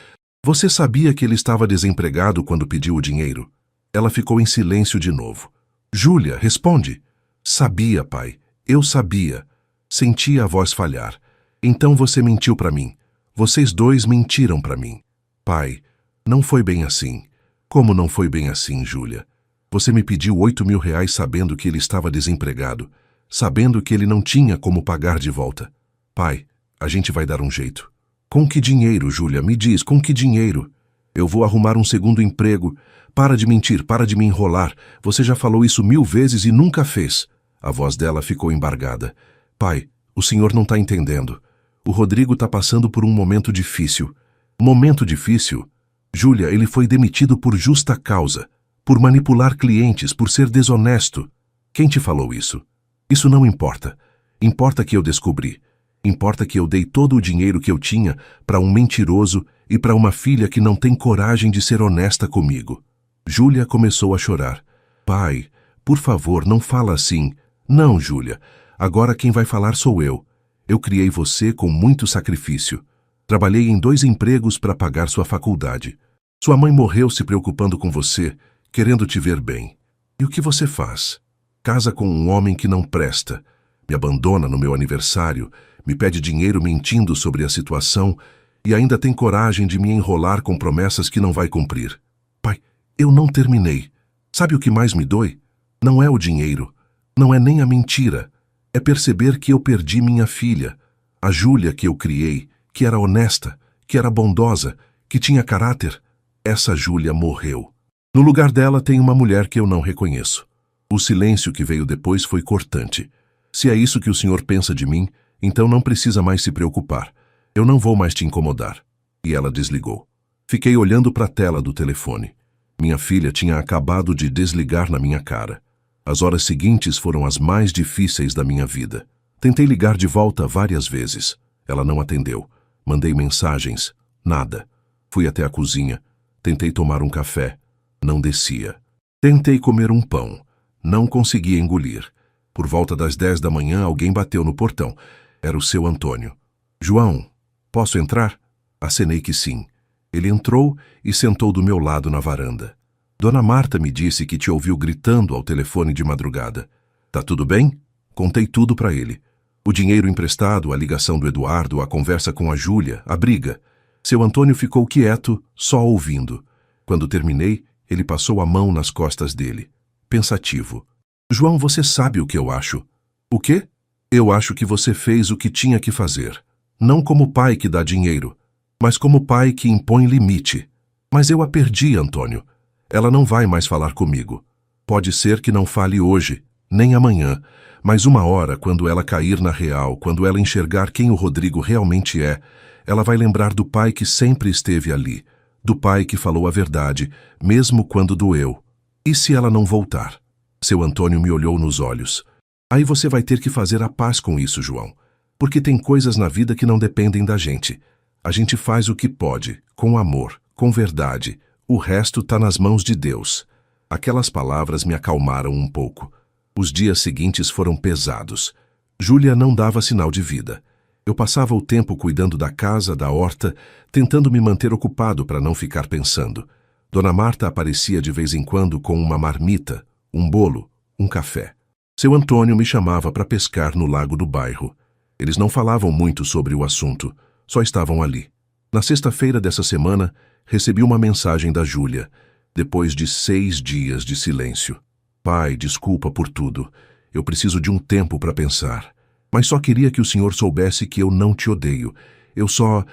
Você sabia que ele estava desempregado quando pediu o dinheiro? Ela ficou em silêncio de novo. Júlia, responde. Sabia, pai. Eu sabia. Senti a voz falhar. Então você mentiu para mim. Vocês dois mentiram para mim. Pai, não foi bem assim. Como não foi bem assim, Júlia? Você me pediu 8.000 reais sabendo que ele estava desempregado, sabendo que ele não tinha como pagar de volta. Pai, a gente vai dar um jeito. Com que dinheiro, Júlia? Me diz, com que dinheiro? Eu vou arrumar um segundo emprego. Para de mentir, para de me enrolar. Você já falou isso 1000 vezes e nunca fez. A voz dela ficou embargada. Pai, o senhor não está entendendo. O Rodrigo está passando por um momento difícil. Momento difícil? Júlia, ele foi demitido por justa causa. Por manipular clientes, por ser desonesto. Quem te falou isso? Isso não importa. Importa que eu descobri. Importa que eu dei todo o dinheiro que eu tinha para um mentiroso e para uma filha que não tem coragem de ser honesta comigo. Júlia começou a chorar. Pai, por favor, não fala assim. Não, Júlia. Agora quem vai falar sou eu. Eu criei você com muito sacrifício. Trabalhei em 2 empregos para pagar sua faculdade. Sua mãe morreu se preocupando com você, querendo te ver bem. E o que você faz? Casa com um homem que não presta. Me abandona no meu aniversário, me pede dinheiro mentindo sobre a situação e ainda tem coragem de me enrolar com promessas que não vai cumprir. Pai, eu não terminei. Sabe o que mais me dói? Não é o dinheiro, não é nem a mentira. É perceber que eu perdi minha filha, a Júlia que eu criei, que era honesta, que era bondosa, que tinha caráter. Essa Júlia morreu. No lugar dela tem uma mulher que eu não reconheço. O silêncio que veio depois foi cortante. Se é isso que o senhor pensa de mim, então não precisa mais se preocupar. Eu não vou mais te incomodar. E ela desligou. Fiquei olhando para a tela do telefone. Minha filha tinha acabado de desligar na minha cara. As horas seguintes foram as mais difíceis da minha vida. Tentei ligar de volta várias vezes. Ela não atendeu. Mandei mensagens. Nada. Fui até a cozinha. Tentei tomar um café. Não descia. Tentei comer um pão. Não conseguia engolir. Por volta das 10 da manhã, alguém bateu no portão. Era o seu Antônio. João, posso entrar? Acenei que sim. Ele entrou e sentou do meu lado na varanda. Dona Marta me disse que te ouviu gritando ao telefone de madrugada. Tá tudo bem? Contei tudo para ele. O dinheiro emprestado, a ligação do Eduardo, a conversa com a Júlia, a briga. Seu Antônio ficou quieto, só ouvindo. Quando terminei, ele passou a mão nas costas dele. Pensativo. João, você sabe o que eu acho. O quê? Eu acho que você fez o que tinha que fazer. Não como pai que dá dinheiro, mas como pai que impõe limite. Mas eu a perdi, Antônio. Ela não vai mais falar comigo. Pode ser que não fale hoje, nem amanhã, mas uma hora, quando ela cair na real, quando ela enxergar quem o Rodrigo realmente é, ela vai lembrar do pai que sempre esteve ali, do pai que falou a verdade, mesmo quando doeu. E se ela não voltar? Seu Antônio me olhou nos olhos. Aí você vai ter que fazer a paz com isso, João. Porque tem coisas na vida que não dependem da gente. A gente faz o que pode, com amor, com verdade. O resto tá nas mãos de Deus. Aquelas palavras me acalmaram um pouco. Os dias seguintes foram pesados. Júlia não dava sinal de vida. Eu passava o tempo cuidando da casa, da horta, tentando me manter ocupado para não ficar pensando. Dona Marta aparecia de vez em quando com uma marmita, um bolo, um café. Seu Antônio me chamava para pescar no lago do bairro. Eles não falavam muito sobre o assunto, só estavam ali. Na sexta-feira dessa semana, recebi uma mensagem da Júlia. depois de 6 dias de silêncio. Pai, desculpa por tudo. Eu preciso de um tempo para pensar. Mas só queria que o senhor soubesse que eu não te odeio. Eu só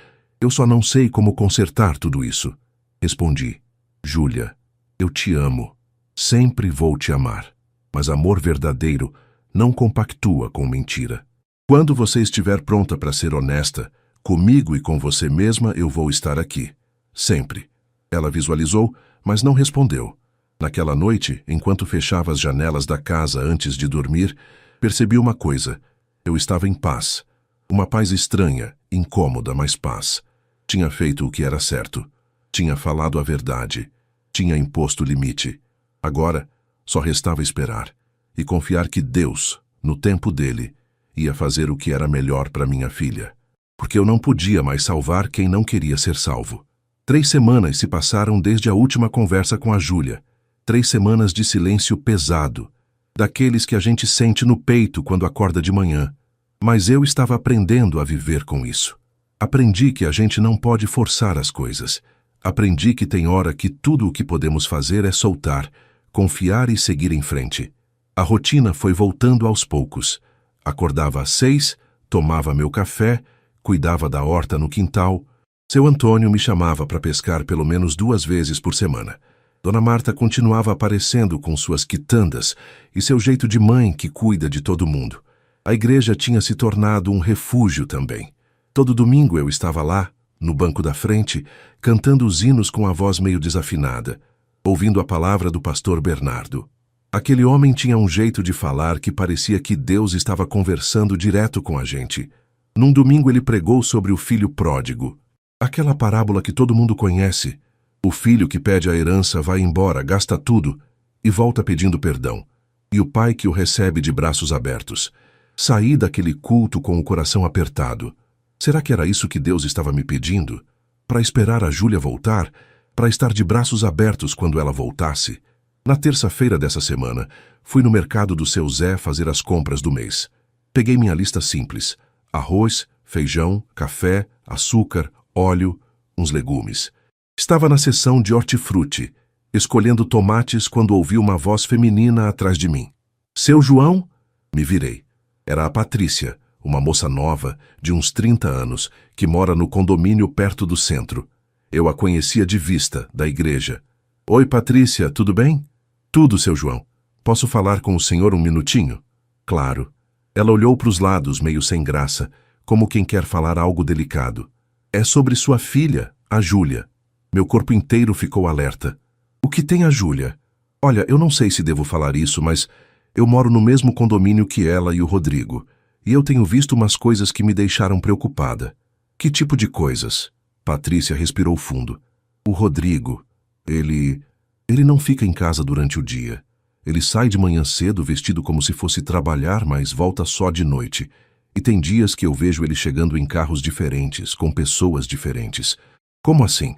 não sei como consertar tudo isso. Respondi. Júlia, eu te amo. Sempre vou te amar. Mas amor verdadeiro não compactua com mentira. Quando você estiver pronta para ser honesta, comigo e com você mesma eu vou estar aqui. Sempre. Ela visualizou, mas não respondeu. Naquela noite, enquanto fechava as janelas da casa antes de dormir, percebi uma coisa. Eu estava em paz. Uma paz estranha, incômoda, mas paz. Tinha feito o que era certo. Tinha falado a verdade. Tinha imposto limite. Agora, só restava esperar e confiar que Deus, no tempo dele, ia fazer o que era melhor para minha filha. Porque eu não podia mais salvar quem não queria ser salvo. 3 semanas se passaram desde a última conversa com a Júlia. 3 semanas de silêncio pesado, daqueles que a gente sente no peito quando acorda de manhã. Mas eu estava aprendendo a viver com isso. Aprendi que a gente não pode forçar as coisas. Aprendi que tem hora que tudo o que podemos fazer é soltar, confiar e seguir em frente. A rotina foi voltando aos poucos. Acordava às 6, tomava meu café, cuidava da horta no quintal. Seu Antônio me chamava para pescar pelo menos 2 vezes por semana. Dona Marta continuava aparecendo com suas quitandas e seu jeito de mãe que cuida de todo mundo. A igreja tinha se tornado um refúgio também. Todo domingo eu estava lá, no banco da frente, cantando os hinos com a voz meio desafinada, ouvindo a palavra do pastor Bernardo. Aquele homem tinha um jeito de falar que parecia que Deus estava conversando direto com a gente. Num domingo ele pregou sobre o filho pródigo. Aquela parábola que todo mundo conhece. O filho que pede a herança vai embora, gasta tudo e volta pedindo perdão. E o pai que o recebe de braços abertos. Saí daquele culto com o coração apertado. Será que era isso que Deus estava me pedindo? Para esperar a Júlia voltar? Para estar de braços abertos quando ela voltasse? Na terça-feira dessa semana, fui no mercado do seu Zé fazer as compras do mês. Peguei minha lista simples. Arroz, feijão, café, açúcar, óleo, uns legumes. Estava na seção de hortifruti, escolhendo tomates quando ouvi uma voz feminina atrás de mim. Seu João? Me virei. Era a Patrícia, uma moça nova, de uns 30 anos, que mora no condomínio perto do centro. Eu a conhecia de vista, da igreja. Oi, Patrícia, tudo bem? Tudo, seu João. Posso falar com o senhor um minutinho? Claro. Ela olhou para os lados, meio sem graça, como quem quer falar algo delicado. É sobre sua filha, a Júlia. Meu corpo inteiro ficou alerta. O que tem a Júlia? Olha, eu não sei se devo falar isso, mas eu moro no mesmo condomínio que ela e o Rodrigo, e eu tenho visto umas coisas que me deixaram preocupada. Que tipo de coisas? Patrícia respirou fundo. O Rodrigo, ele não fica em casa durante o dia. Ele sai de manhã cedo vestido como se fosse trabalhar, mas volta só de noite. E tem dias que eu vejo ele chegando em carros diferentes, com pessoas diferentes. Como assim?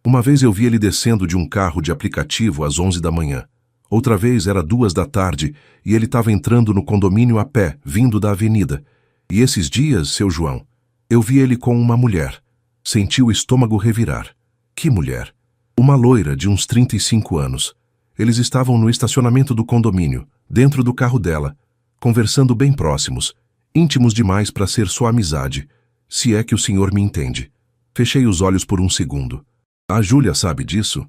Uma vez eu vi ele descendo de um carro de aplicativo às 11 da manhã. Outra vez era 2 da tarde e ele estava entrando no condomínio a pé, vindo da avenida. E esses dias, seu João, eu vi ele com uma mulher. Senti o estômago revirar. Que mulher? Uma loira de uns 35 anos. Eles estavam no estacionamento do condomínio, dentro do carro dela, conversando bem próximos, íntimos demais para ser só amizade, se é que o senhor me entende. Fechei os olhos por um segundo. A Júlia sabe disso?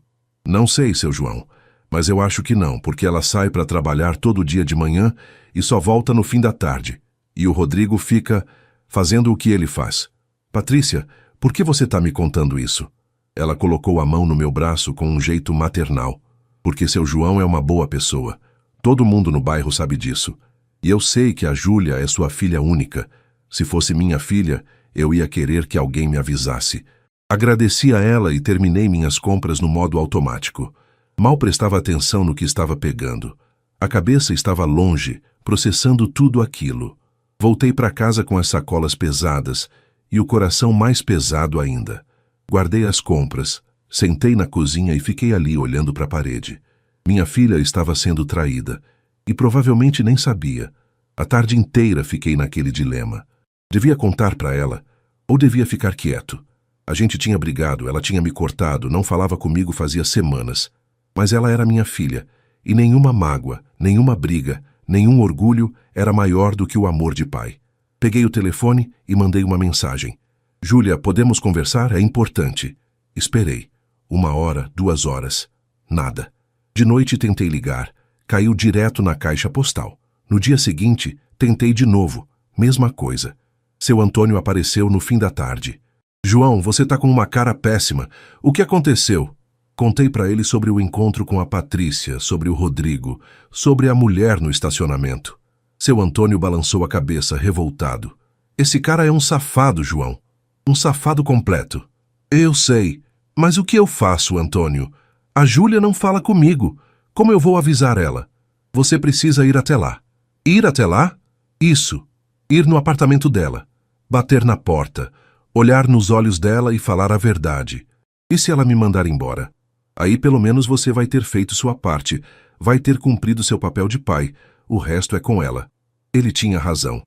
Não sei, seu João, mas eu acho que não, porque ela sai para trabalhar todo dia de manhã e só volta no fim da tarde. E o Rodrigo fica fazendo o que ele faz. Patrícia, por que você está me contando isso? Ela colocou a mão no meu braço com um jeito maternal. Porque seu João é uma boa pessoa. Todo mundo no bairro sabe disso. E eu sei que a Júlia é sua filha única. Se fosse minha filha, eu ia querer que alguém me avisasse. Agradeci a ela e terminei minhas compras no modo automático. Mal prestava atenção no que estava pegando. A cabeça estava longe, processando tudo aquilo. Voltei para casa com as sacolas pesadas e o coração mais pesado ainda. Guardei as compras, sentei na cozinha e fiquei ali olhando para a parede. Minha filha estava sendo traída e provavelmente nem sabia. A tarde inteira fiquei naquele dilema. Devia contar para ela ou devia ficar quieto? A gente tinha brigado, ela tinha me cortado, não falava comigo fazia semanas. Mas ela era minha filha, e nenhuma mágoa, nenhuma briga, nenhum orgulho era maior do que o amor de pai. Peguei o telefone e mandei uma mensagem. Júlia, podemos conversar? É importante. Esperei. 1 hora, 2 horas. Nada. De noite tentei ligar. Caiu direto na caixa postal. No dia seguinte, tentei de novo. Mesma coisa. Seu Antônio apareceu no fim da tarde. João, você tá com uma cara péssima. O que aconteceu? Contei para ele sobre o encontro com a Patrícia, sobre o Rodrigo, sobre a mulher no estacionamento. Seu Antônio balançou a cabeça, revoltado. Esse cara é um safado, João. Um safado completo. Eu sei. Mas o que eu faço, Antônio? A Júlia não fala comigo. Como eu vou avisar ela? Você precisa ir até lá. Ir até lá? Isso. Ir no apartamento dela. Bater na porta. Olhar nos olhos dela e falar a verdade. E se ela me mandar embora? Aí pelo menos você vai ter feito sua parte. Vai ter cumprido seu papel de pai. O resto é com ela. Ele tinha razão.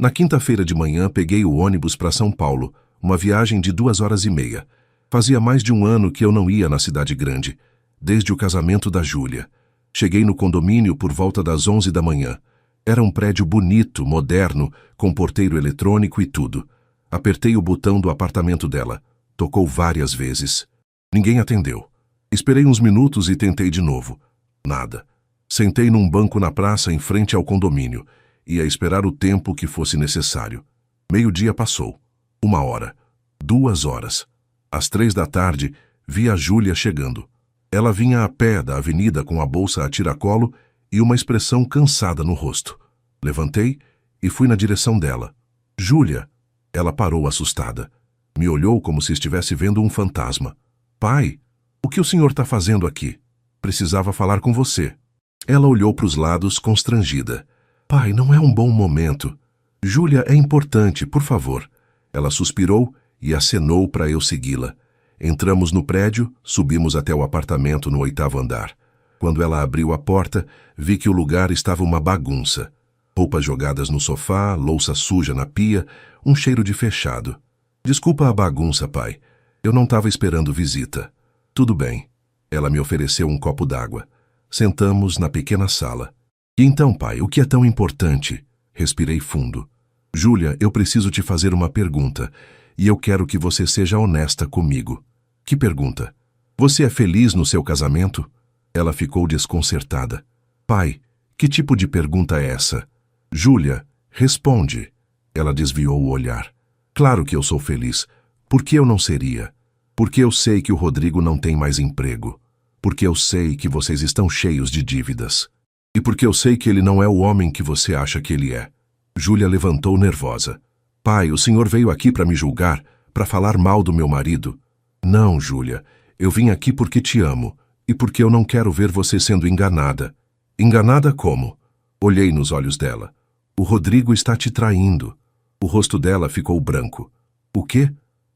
Na quinta-feira de manhã peguei o ônibus para São Paulo. Uma viagem de 2 horas e meia. Fazia mais de 1 ano que eu não ia na cidade grande. Desde o casamento da Júlia. Cheguei no condomínio por volta das 11 da manhã. Era um prédio bonito, moderno, com porteiro eletrônico e tudo. Apertei o botão do apartamento dela. Tocou várias vezes. Ninguém atendeu. Esperei uns minutos e tentei de novo. Nada. Sentei num banco na praça em frente ao condomínio. Ia esperar o tempo que fosse necessário. 12:00 passou. 1 hora. 2 horas. Às 3 da tarde, vi a Júlia chegando. Ela vinha a pé da avenida com a bolsa a tiracolo e uma expressão cansada no rosto. Levantei e fui na direção dela. Júlia! Ela parou assustada. Me olhou como se estivesse vendo um fantasma. Pai, o que o senhor está fazendo aqui? Precisava falar com você. Ela olhou para os lados, constrangida. Pai, não é um bom momento. Júlia, é importante, por favor. Ela suspirou e acenou para eu segui-la. Entramos no prédio, subimos até o apartamento no 8º andar. Quando ela abriu a porta, vi que o lugar estava uma bagunça. Roupas jogadas no sofá, louça suja na pia, um cheiro de fechado. Desculpa a bagunça, pai. Eu não estava esperando visita. Tudo bem. Ela me ofereceu um copo d'água. Sentamos na pequena sala. E então, pai, o que é tão importante? Respirei fundo. Júlia, eu preciso te fazer uma pergunta, e eu quero que você seja honesta comigo. Que pergunta? Você é feliz no seu casamento? Ela ficou desconcertada. Pai, que tipo de pergunta é essa? Júlia, responde. Ela desviou o olhar. Claro que eu sou feliz. Por que eu não seria? Porque eu sei que o Rodrigo não tem mais emprego. Porque eu sei que vocês estão cheios de dívidas. E porque eu sei que ele não é o homem que você acha que ele é. Júlia levantou nervosa. Pai, o senhor veio aqui para me julgar, para falar mal do meu marido? Não, Júlia. Eu vim aqui porque te amo e porque eu não quero ver você sendo enganada. Enganada como? Olhei nos olhos dela. O Rodrigo está te traindo. O rosto dela ficou branco. O quê?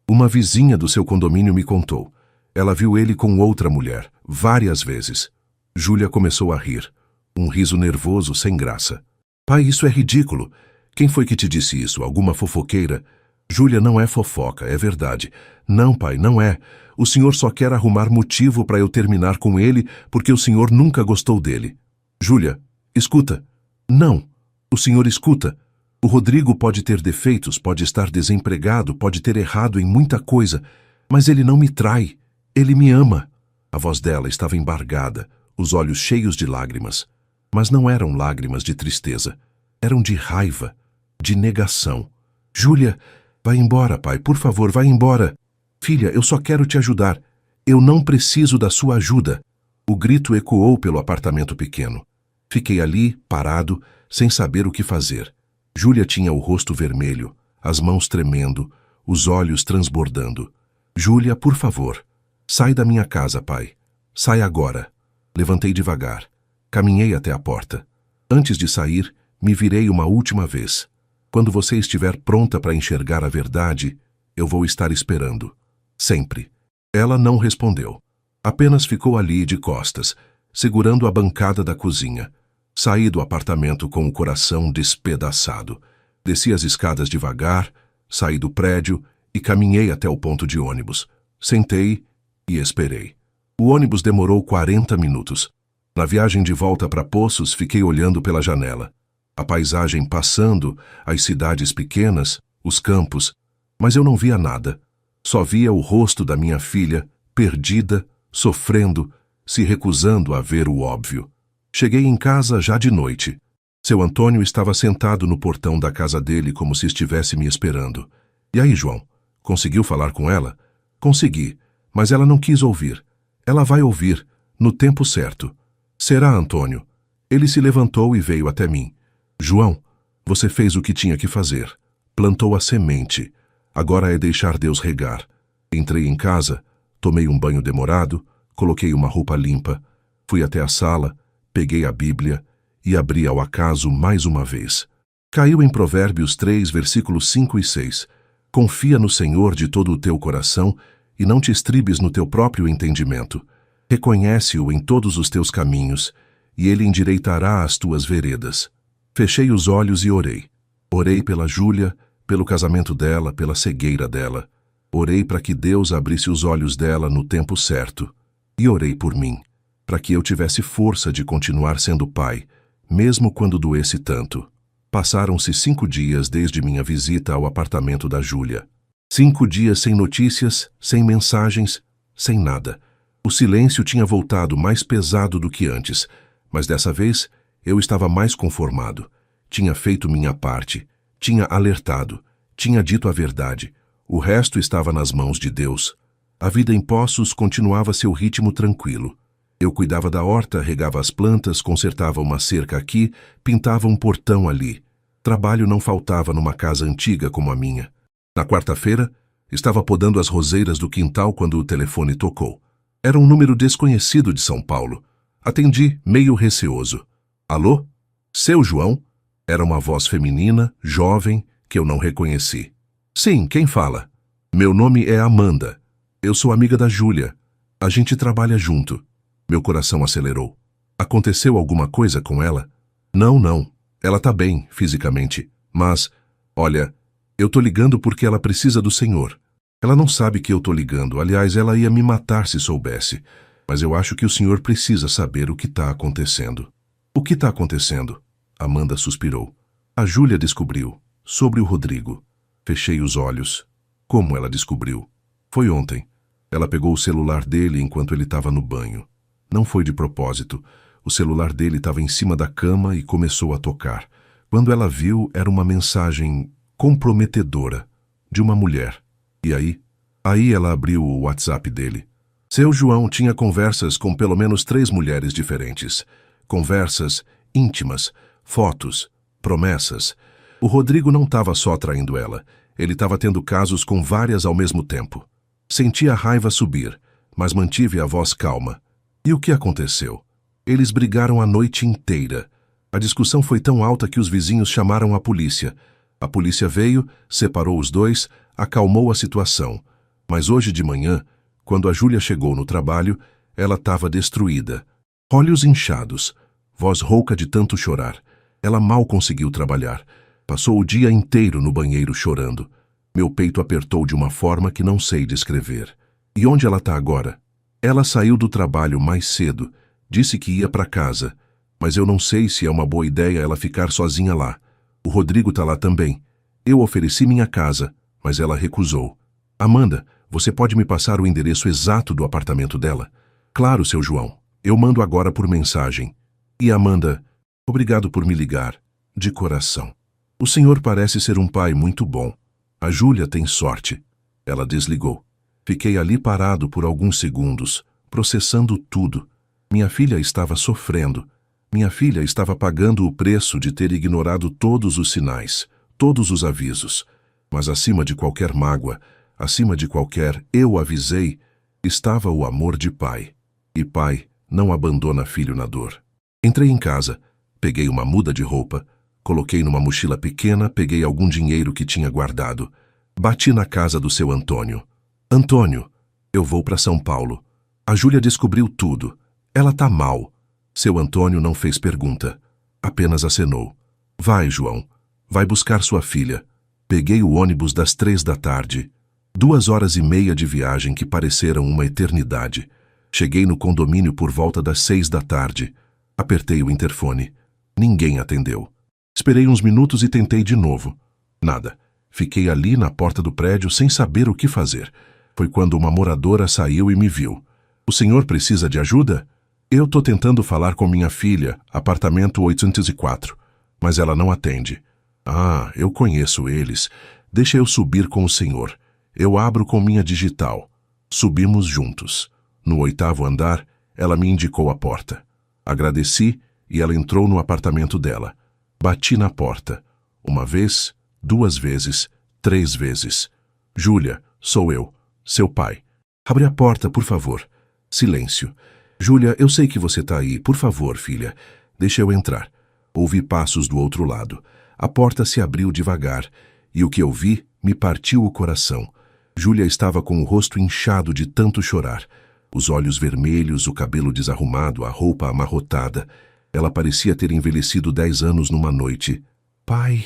Uma vizinha do seu condomínio me contou. Ela viu ele com outra mulher, várias vezes. Júlia começou a rir. Um riso nervoso, sem graça. Pai, isso é ridículo. Quem foi que te disse isso? Alguma fofoqueira? Júlia, não é fofoca, é verdade. Não, pai, não é. O senhor só quer arrumar motivo para eu terminar com ele porque o senhor nunca gostou dele. Júlia, escuta. Não. O senhor escuta. O Rodrigo pode ter defeitos, pode estar desempregado, pode ter errado em muita coisa, mas ele não me trai. Ele me ama. A voz dela estava embargada, os olhos cheios de lágrimas. Mas não eram lágrimas de tristeza. Eram de raiva, de negação. Júlia, vai embora, pai, por favor, vai embora. Filha, eu só quero te ajudar. Eu não preciso da sua ajuda. O grito ecoou pelo apartamento pequeno. Fiquei ali, parado, sem saber o que fazer. Júlia tinha o rosto vermelho, as mãos tremendo, os olhos transbordando. Júlia, por favor, sai da minha casa, pai. Sai agora. Levantei devagar. Caminhei até a porta. Antes de sair, me virei uma última vez. Quando você estiver pronta para enxergar a verdade, eu vou estar esperando. Sempre. Ela não respondeu. Apenas ficou ali de costas, segurando a bancada da cozinha. Saí do apartamento com o coração despedaçado. Desci as escadas devagar, saí do prédio e caminhei até o ponto de ônibus. Sentei e esperei. O ônibus demorou 40 minutos. Na viagem de volta para Poços, fiquei olhando pela janela. A paisagem passando, as cidades pequenas, os campos, mas eu não via nada. Só via o rosto da minha filha, perdida, sofrendo, se recusando a ver o óbvio. Cheguei em casa já de noite. Seu Antônio estava sentado no portão da casa dele como se estivesse me esperando. E aí, João? Conseguiu falar com ela? Consegui, mas ela não quis ouvir. Ela vai ouvir, no tempo certo. Será, Antônio? Ele se levantou e veio até mim. João, você fez o que tinha que fazer. Plantou a semente. Agora é deixar Deus regar. Entrei em casa, tomei um banho demorado, coloquei uma roupa limpa, fui até a sala, peguei a Bíblia e abri ao acaso mais uma vez. Caiu em Provérbios 3, versículos 5 e 6. Confia no Senhor de todo o teu coração e não te estribes no teu próprio entendimento. Reconhece-o em todos os teus caminhos, e ele endireitará as tuas veredas. Fechei os olhos e orei. Orei pela Júlia, pelo casamento dela, pela cegueira dela. Orei para que Deus abrisse os olhos dela no tempo certo. E orei por mim, para que eu tivesse força de continuar sendo pai, mesmo quando doesse tanto. Passaram-se 5 dias desde minha visita ao apartamento da Júlia. 5 dias sem notícias, sem mensagens, sem nada. O silêncio tinha voltado mais pesado do que antes, mas dessa vez eu estava mais conformado. Tinha feito minha parte, tinha alertado, tinha dito a verdade. O resto estava nas mãos de Deus. A vida em Poços continuava seu ritmo tranquilo. Eu cuidava da horta, regava as plantas, consertava uma cerca aqui, pintava um portão ali. Trabalho não faltava numa casa antiga como a minha. Na quarta-feira, estava podando as roseiras do quintal quando o telefone tocou. Era um número desconhecido de São Paulo. Atendi, meio receoso. Alô? Seu João? Era uma voz feminina, jovem, que eu não reconheci. Sim, quem fala? Meu nome é Amanda. Eu sou amiga da Júlia. A gente trabalha junto. Meu coração acelerou. Aconteceu alguma coisa com ela? Não. Ela tá bem, fisicamente. Mas, olha, eu tô ligando porque ela precisa do Senhor. Ela não sabe que eu tô ligando. Aliás, ela ia me matar se soubesse. Mas eu acho que o Senhor precisa saber o que tá acontecendo. O que tá acontecendo? Amanda suspirou. A Júlia descobriu. Sobre o Rodrigo. Fechei os olhos. Como ela descobriu? Foi ontem. Ela pegou o celular dele enquanto ele estava no banho. Não foi de propósito. O celular dele estava em cima da cama e começou a tocar. Quando ela viu, era uma mensagem comprometedora de uma mulher. E aí? Aí ela abriu o WhatsApp dele. Seu João tinha conversas com pelo menos 3 mulheres diferentes. Conversas íntimas, fotos, promessas. O Rodrigo não estava só traindo ela. Ele estava tendo casos com várias ao mesmo tempo. Senti a raiva subir, mas mantive a voz calma. E o que aconteceu? Eles brigaram a noite inteira. A discussão foi tão alta que os vizinhos chamaram a polícia. A polícia veio, separou os dois, acalmou a situação. Mas hoje de manhã, quando a Júlia chegou no trabalho, ela estava destruída. Olhos inchados, voz rouca de tanto chorar. Ela mal conseguiu trabalhar. Passou o dia inteiro no banheiro chorando. Meu peito apertou de uma forma que não sei descrever. E onde ela está agora? Ela saiu do trabalho mais cedo. Disse que ia para casa. Mas eu não sei se é uma boa ideia ela ficar sozinha lá. O Rodrigo está lá também. Eu ofereci minha casa, mas ela recusou. Amanda, você pode me passar o endereço exato do apartamento dela? Claro, seu João. Eu mando agora por mensagem. E Amanda, obrigado por me ligar. De coração. O senhor parece ser um pai muito bom. A Júlia tem sorte. Ela desligou. Fiquei ali parado por alguns segundos, processando tudo. Minha filha estava sofrendo. Minha filha estava pagando o preço de ter ignorado todos os sinais, todos os avisos. Mas acima de qualquer mágoa, acima de qualquer eu avisei, estava o amor de pai. E pai não abandona filho na dor. Entrei em casa, peguei uma muda de roupa, coloquei numa mochila pequena, peguei algum dinheiro que tinha guardado. Bati na casa do seu Antônio. Antônio, eu vou para São Paulo. A Júlia descobriu tudo. Ela tá mal. Seu Antônio não fez pergunta. Apenas acenou. Vai, João. Vai buscar sua filha. Peguei o ônibus das 3 da tarde. 2 horas e meia de viagem que pareceram uma eternidade. Cheguei no condomínio por volta das 6 da tarde. Apertei o interfone. Ninguém atendeu. Esperei uns minutos e tentei de novo. Nada. Fiquei ali na porta do prédio sem saber o que fazer. Foi quando uma moradora saiu e me viu. O senhor precisa de ajuda? Eu tô tentando falar com minha filha, apartamento 804, mas ela não atende. Ah, eu conheço eles. Deixa eu subir com o senhor. Eu abro com minha digital. Subimos juntos. No 8º andar, ela me indicou a porta. Agradeci e ela entrou no apartamento dela. Bati na porta. 1 vez, 2 vezes, 3 vezes. Júlia, sou eu, seu pai. Abre a porta, por favor. Silêncio. Júlia, eu sei que você tá aí. Por favor, filha. Deixa eu entrar. Ouvi passos do outro lado. A porta se abriu devagar e o que eu vi me partiu o coração. Júlia estava com o rosto inchado de tanto chorar. Os olhos vermelhos, o cabelo desarrumado, a roupa amarrotada. Ela parecia ter envelhecido 10 anos numa noite. Pai,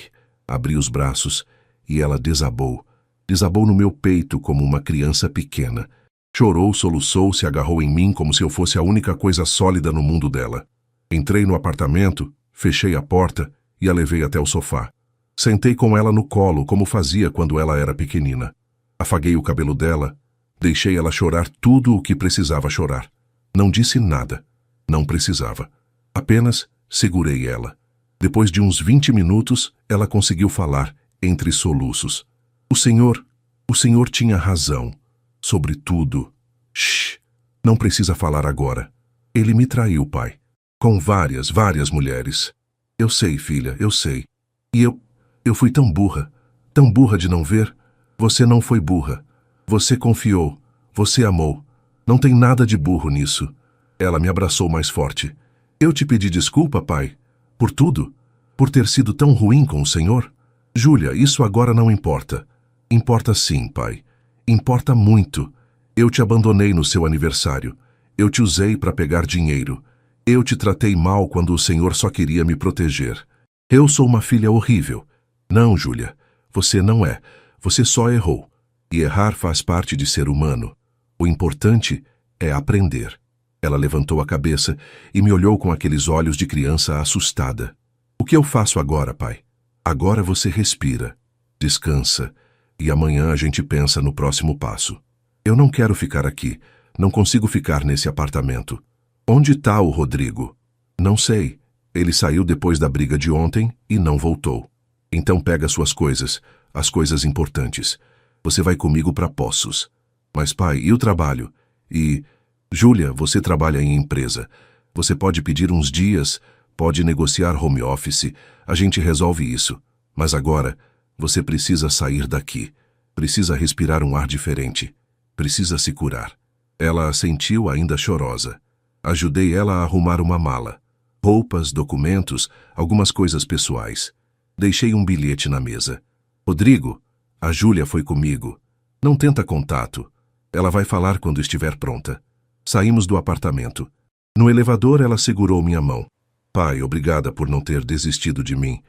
abri os braços e ela desabou. Desabou no meu peito como uma criança pequena. Chorou, soluçou, se agarrou em mim como se eu fosse a única coisa sólida no mundo dela. Entrei no apartamento, fechei a porta e a levei até o sofá. Sentei com ela no colo, como fazia quando ela era pequenina. Afaguei o cabelo dela, deixei ela chorar tudo o que precisava chorar. Não disse nada. Não precisava. Apenas segurei ela. Depois de uns 20 minutos, ela conseguiu falar, entre soluços. O senhor tinha razão. Sobre tudo. Shh! Não precisa falar agora. Ele me traiu, pai. Com várias mulheres. Eu sei, filha, eu sei. E eu fui tão burra de não ver. Você não foi burra. Você confiou. Você amou. Não tem nada de burro nisso. Ela me abraçou mais forte. Eu te pedi desculpa, pai. Por tudo. Por ter sido tão ruim com o senhor. Júlia, isso agora não importa. Importa sim, pai. Importa muito. Eu te abandonei no seu aniversário. Eu te usei para pegar dinheiro. Eu te tratei mal quando o senhor só queria me proteger. Eu sou uma filha horrível. Não, Júlia. Você não é. Você só errou. E errar faz parte de ser humano. O importante é aprender. Ela levantou a cabeça e me olhou com aqueles olhos de criança assustada. O que eu faço agora, pai? Agora você respira. Descansa. E amanhã a gente pensa no próximo passo. Eu não quero ficar aqui. Não consigo ficar nesse apartamento. Onde está o Rodrigo? Não sei. Ele saiu depois da briga de ontem e não voltou. Então pega suas coisas, as coisas importantes. Você vai comigo para Poços. Mas pai, e o trabalho? E... Júlia, você trabalha em empresa. Você pode pedir uns dias, pode negociar home office. A gente resolve isso. Mas agora... Você precisa sair daqui. Precisa respirar um ar diferente. Precisa se curar. Ela assentiu ainda chorosa. Ajudei ela a arrumar uma mala. Roupas, documentos, algumas coisas pessoais. Deixei um bilhete na mesa. Rodrigo, a Júlia foi comigo. Não tenta contato. Ela vai falar quando estiver pronta. Saímos do apartamento. No elevador ela segurou minha mão. Pai, obrigada por não ter desistido de mim.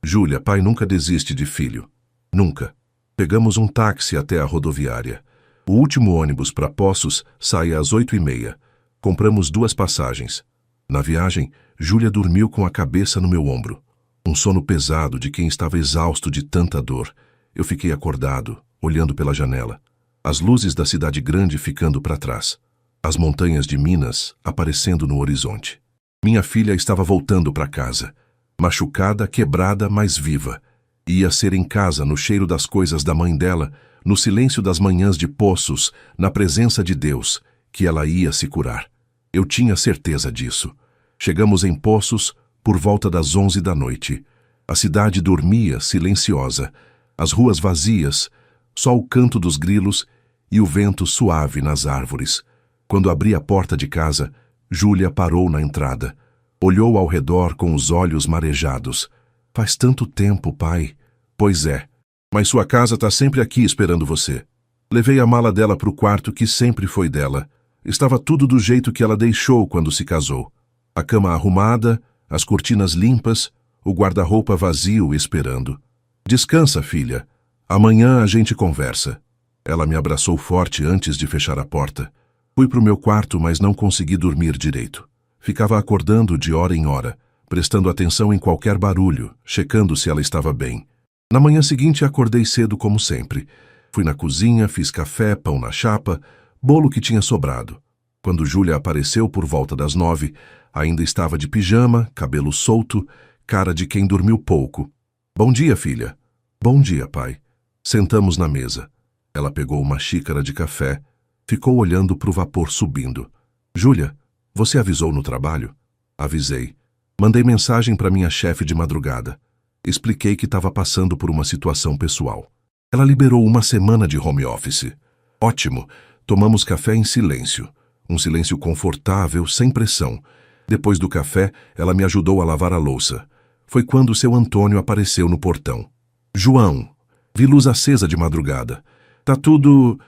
Júlia, pai nunca desiste de filho. Nunca. Pegamos um táxi até a rodoviária. O último ônibus para Poços sai às 8h30. Compramos 2 passagens. Na viagem, Júlia dormiu com a cabeça no meu ombro. Um sono pesado de quem estava exausto de tanta dor. Eu fiquei acordado, olhando pela janela. As luzes da cidade grande ficando para trás. As montanhas de Minas aparecendo no horizonte. Minha filha estava voltando para casa. Machucada, quebrada, mas viva. Ia ser em casa, no cheiro das coisas da mãe dela, no silêncio das manhãs de Poços, na presença de Deus, que ela ia se curar. Eu tinha certeza disso. Chegamos em Poços por volta das 11 da noite. A cidade dormia, silenciosa. As ruas vazias, só o canto dos grilos e o vento suave nas árvores. Quando abri a porta de casa, Júlia parou na entrada. Olhou ao redor com os olhos marejados. Faz tanto tempo, pai. Pois é. Mas sua casa está sempre aqui esperando você. Levei a mala dela para o quarto que sempre foi dela. Estava tudo do jeito que ela deixou quando se casou. A cama arrumada, as cortinas limpas, o guarda-roupa vazio esperando. Descansa, filha. Amanhã a gente conversa. Ela me abraçou forte antes de fechar a porta. Fui para o meu quarto, mas não consegui dormir direito. Ficava acordando de hora em hora, prestando atenção em qualquer barulho, checando se ela estava bem. Na manhã seguinte, acordei cedo como sempre. Fui na cozinha, fiz café, pão na chapa, bolo que tinha sobrado. Quando Júlia apareceu por volta das 9, ainda estava de pijama, cabelo solto, cara de quem dormiu pouco. Bom dia, filha. Bom dia, pai. Sentamos na mesa. Ela pegou uma xícara de café, ficou olhando para o vapor subindo. Júlia, você avisou no trabalho? Avisei. Mandei mensagem para minha chefe de madrugada. Expliquei que estava passando por uma situação pessoal. Ela liberou uma semana de home office. Ótimo. Tomamos café em silêncio. Um silêncio confortável, sem pressão. Depois do café, ela me ajudou a lavar a louça. Foi quando seu Antônio apareceu no portão. João, vi luz acesa de madrugada. Tá tudo...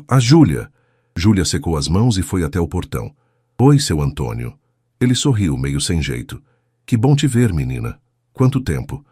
a Júlia. Júlia secou as mãos e foi até o portão. Oi, seu Antônio. Ele sorriu, meio sem jeito. Que bom te ver, menina. Quanto tempo?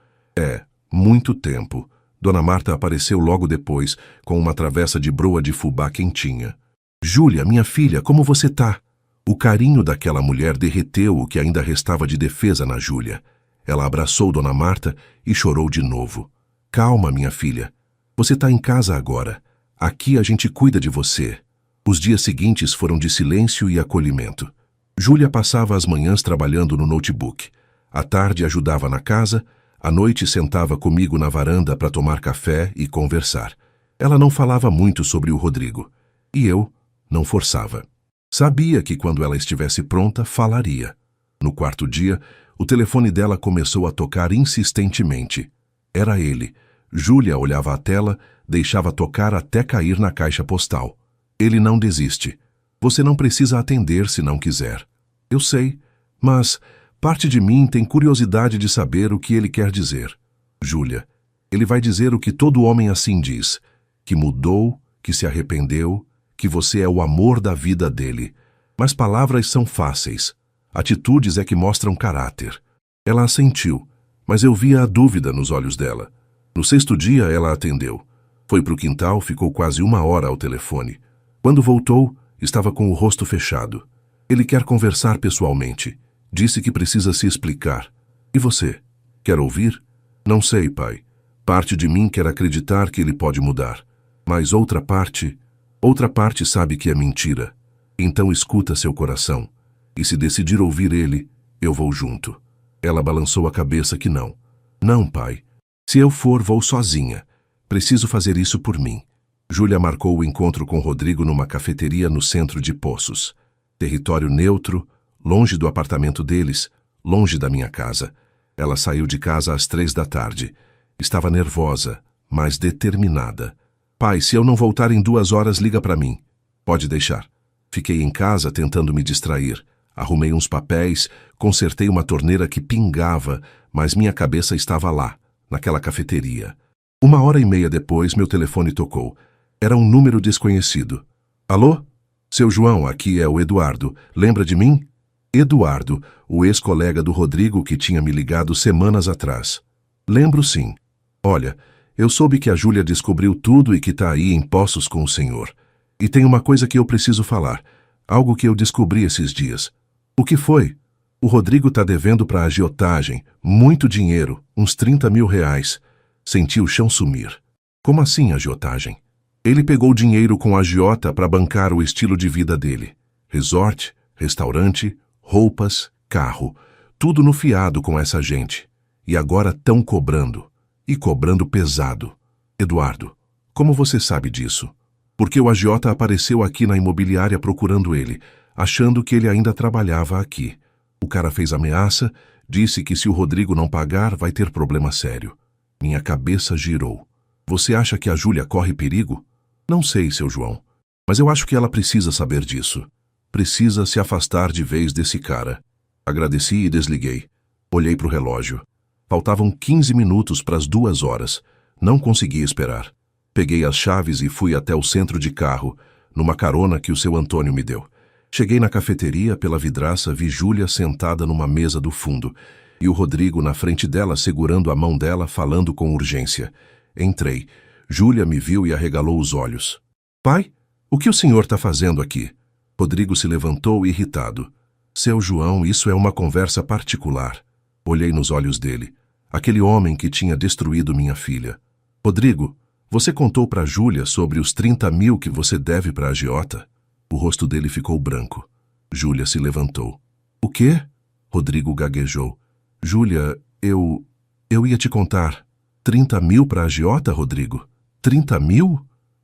Muito tempo. Dona Marta apareceu logo depois, com uma travessa de broa de fubá quentinha. Júlia, minha filha, como você tá? O carinho daquela mulher derreteu o que ainda restava de defesa na Júlia. Ela abraçou Dona Marta e chorou de novo. Calma, minha filha. Você tá em casa agora. Aqui a gente cuida de você. Os dias seguintes foram de silêncio e acolhimento. Júlia passava as manhãs trabalhando no notebook. À tarde ajudava na casa, à noite sentava comigo na varanda para tomar café e conversar. Ela não falava muito sobre o Rodrigo. E eu não forçava. Sabia que quando ela estivesse pronta, falaria. No quarto dia, o telefone dela começou a tocar insistentemente. Era ele. Júlia olhava a tela, deixava tocar até cair na caixa postal. Ele não desiste. Você não precisa atender se não quiser. Eu sei, mas parte de mim tem curiosidade de saber o que ele quer dizer. Júlia, ele vai dizer o que todo homem assim diz, que mudou, que se arrependeu, que você é o amor da vida dele. Mas palavras são fáceis. Atitudes é que mostram caráter. Ela assentiu, mas eu via a dúvida nos olhos dela. No sexto dia, ela atendeu. Foi para o quintal, ficou quase 1 hora ao telefone. Quando voltou, estava com o rosto fechado. Ele quer conversar pessoalmente. Disse que precisa se explicar. E você? Quer ouvir? Não sei, pai. Parte de mim quer acreditar que ele pode mudar. Mas outra parte sabe que é mentira. Então escuta seu coração. E se decidir ouvir ele, eu vou junto. Ela balançou a cabeça que não. Não, pai. Se eu for, vou sozinha. Preciso fazer isso por mim. Júlia marcou o encontro com Rodrigo numa cafeteria no centro de Poços. Território neutro, longe do apartamento deles, longe da minha casa. Ela saiu de casa às 3 da tarde. Estava nervosa, mas determinada. Pai, se eu não voltar em 2 horas, liga para mim. Pode deixar. Fiquei em casa tentando me distrair. Arrumei uns papéis, consertei uma torneira que pingava, mas minha cabeça estava lá, naquela cafeteria. 1h30 depois, meu telefone tocou. Era um número desconhecido. Alô? Seu João, aqui é o Eduardo. Lembra de mim? Eduardo, o ex-colega do Rodrigo que tinha me ligado semanas atrás. Lembro sim. Olha, eu soube que a Júlia descobriu tudo e que está aí em Poços com o senhor. E tem uma coisa que eu preciso falar. Algo que eu descobri esses dias. O que foi? O Rodrigo está devendo para a agiotagem. Muito dinheiro, uns 30 mil reais. Senti o chão sumir. Como assim agiotagem? Ele pegou dinheiro com a agiota para bancar o estilo de vida dele. Resort, restaurante, roupas, carro. Tudo no fiado com essa gente. E agora tão cobrando. E cobrando pesado. Eduardo, como você sabe disso? Porque o agiota apareceu aqui na imobiliária procurando ele, achando que ele ainda trabalhava aqui. O cara fez ameaça, disse que se o Rodrigo não pagar, vai ter problema sério. Minha cabeça girou. Você acha que a Júlia corre perigo? Não sei, seu João. Mas eu acho que ela precisa saber disso. Precisa se afastar de vez desse cara. Agradeci e desliguei. Olhei para o relógio. Faltavam 15 minutos para as 2 horas. Não consegui esperar. Peguei as chaves e fui até o centro de carro, numa carona que o seu Antônio me deu. Cheguei na cafeteria, pela vidraça, vi Júlia sentada numa mesa do fundo e o Rodrigo na frente dela, segurando a mão dela, falando com urgência. Entrei. Júlia me viu e arregalou os olhos. Pai, o que o senhor está fazendo aqui? Rodrigo se levantou irritado. Seu João, isso é uma conversa particular. Olhei nos olhos dele. Aquele homem que tinha destruído minha filha. Rodrigo, você contou para Júlia sobre os 30 mil que você deve para a agiota? O rosto dele ficou branco. Júlia se levantou. O quê? Rodrigo gaguejou. Júlia, eu ia te contar. 30 mil para a agiota, Rodrigo? 30 mil?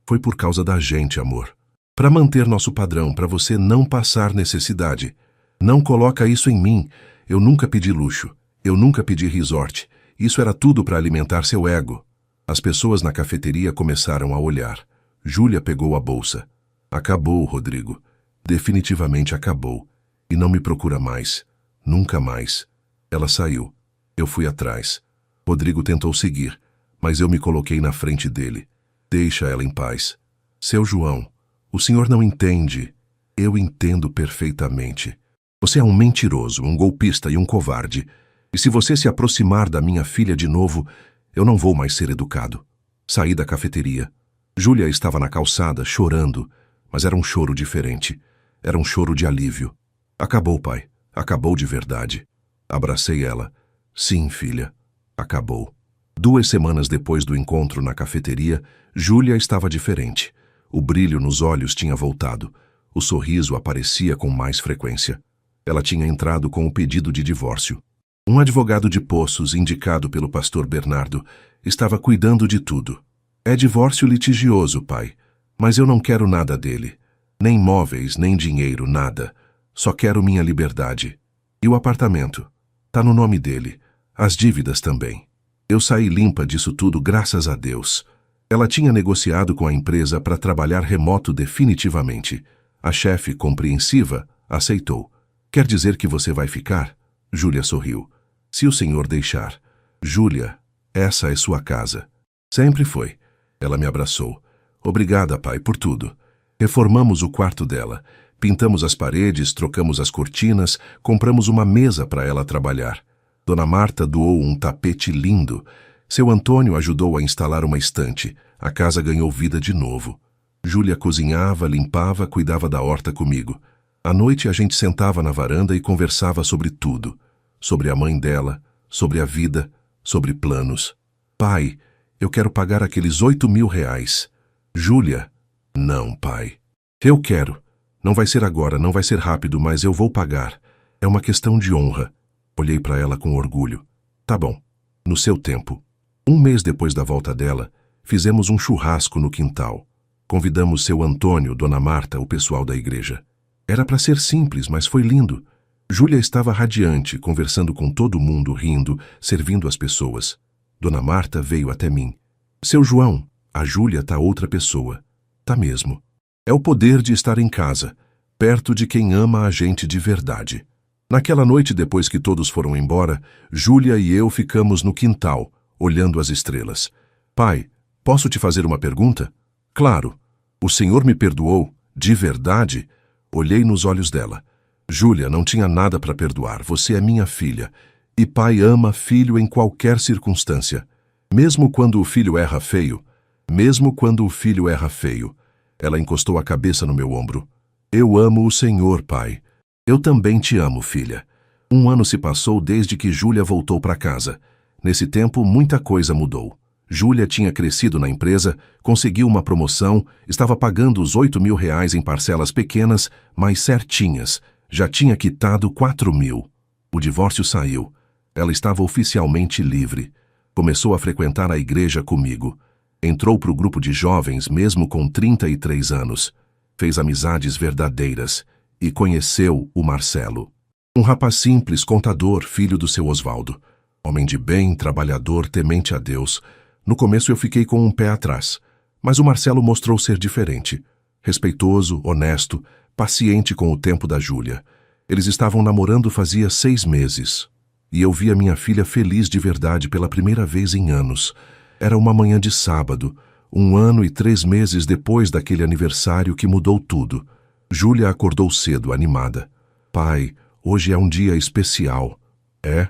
Foi por causa da gente, amor. Para manter nosso padrão, para você não passar necessidade. Não coloca isso em mim. Eu nunca pedi luxo. Eu nunca pedi resort. Isso era tudo para alimentar seu ego. As pessoas na cafeteria começaram a olhar. Júlia pegou a bolsa. Acabou, Rodrigo. Definitivamente acabou. E não me procura mais. Nunca mais. Ela saiu. Eu fui atrás. Rodrigo tentou seguir, mas eu me coloquei na frente dele. Deixa ela em paz. Seu João, o senhor não entende. Eu entendo perfeitamente. Você é um mentiroso, um golpista e um covarde. E se você se aproximar da minha filha de novo, eu não vou mais ser educado. Saí da cafeteria. Júlia estava na calçada, chorando, mas era um choro diferente. Era um choro de alívio. Acabou, pai. Acabou de verdade. Abracei ela. Sim, filha. Acabou. 2 semanas depois do encontro na cafeteria, Júlia estava diferente. O brilho nos olhos tinha voltado. O sorriso aparecia com mais frequência. Ela tinha entrado com o pedido de divórcio. Um advogado de Poços, indicado pelo pastor Bernardo, estava cuidando de tudo. É divórcio litigioso, pai, mas eu não quero nada dele. Nem móveis, nem dinheiro, nada. Só quero minha liberdade. E o apartamento? Tá no nome dele. As dívidas também. Eu saí limpa disso tudo, graças a Deus. Ela tinha negociado com a empresa para trabalhar remoto definitivamente. A chefe, compreensiva, aceitou. Quer dizer que você vai ficar? Júlia sorriu. Se o senhor deixar. Júlia, essa é sua casa. Sempre foi. Ela me abraçou. Obrigada, pai, por tudo. Reformamos o quarto dela. Pintamos as paredes, trocamos as cortinas, compramos uma mesa para ela trabalhar. Dona Marta doou um tapete lindo. Seu Antônio ajudou a instalar uma estante. A casa ganhou vida de novo. Júlia cozinhava, limpava, cuidava da horta comigo. À noite a gente sentava na varanda e conversava sobre tudo. Sobre a mãe dela, sobre a vida, sobre planos. Pai, eu quero pagar aqueles 8 mil reais. Júlia, não, pai. Eu quero. Não vai ser agora, não vai ser rápido, mas eu vou pagar. É uma questão de honra. Olhei para ela com orgulho. Tá bom, no seu tempo. 1 mês depois da volta dela, fizemos um churrasco no quintal. Convidamos seu Antônio, Dona Marta, o pessoal da igreja. Era para ser simples, mas foi lindo. Júlia estava radiante, conversando com todo mundo, rindo, servindo as pessoas. Dona Marta veio até mim. Seu João, a Júlia tá outra pessoa. Tá mesmo. É o poder de estar em casa, perto de quem ama a gente de verdade. Naquela noite, depois que todos foram embora, Júlia e eu ficamos no quintal, olhando as estrelas. Pai, posso te fazer uma pergunta? Claro. O senhor me perdoou, de verdade? Olhei nos olhos dela. Júlia, não tinha nada para perdoar. Você é minha filha. E pai ama filho em qualquer circunstância. Mesmo quando o filho erra feio. Mesmo quando o filho erra feio. Ela encostou a cabeça no meu ombro. Eu amo o Senhor, pai. Eu também te amo, filha. 1 ano se passou desde que Júlia voltou para casa. Nesse tempo, muita coisa mudou. Júlia tinha crescido na empresa, conseguiu uma promoção, estava pagando os 8 mil reais em parcelas pequenas, mas certinhas. Já tinha quitado 4 mil. O divórcio saiu. Ela estava oficialmente livre. Começou a frequentar a igreja comigo. Entrou para o grupo de jovens mesmo com 33 anos. Fez amizades verdadeiras e conheceu o Marcelo. Um rapaz simples, contador, filho do seu Osvaldo. Homem de bem, trabalhador, temente a Deus. No começo eu fiquei com um pé atrás, mas o Marcelo mostrou ser diferente. Respeitoso, honesto, paciente com o tempo da Júlia. Eles estavam namorando fazia 6 meses. E eu vi a minha filha feliz de verdade pela primeira vez em anos. Era uma manhã de sábado, 1 ano e 3 meses depois daquele aniversário que mudou tudo. Júlia acordou cedo, animada. Pai, hoje é um dia especial. É.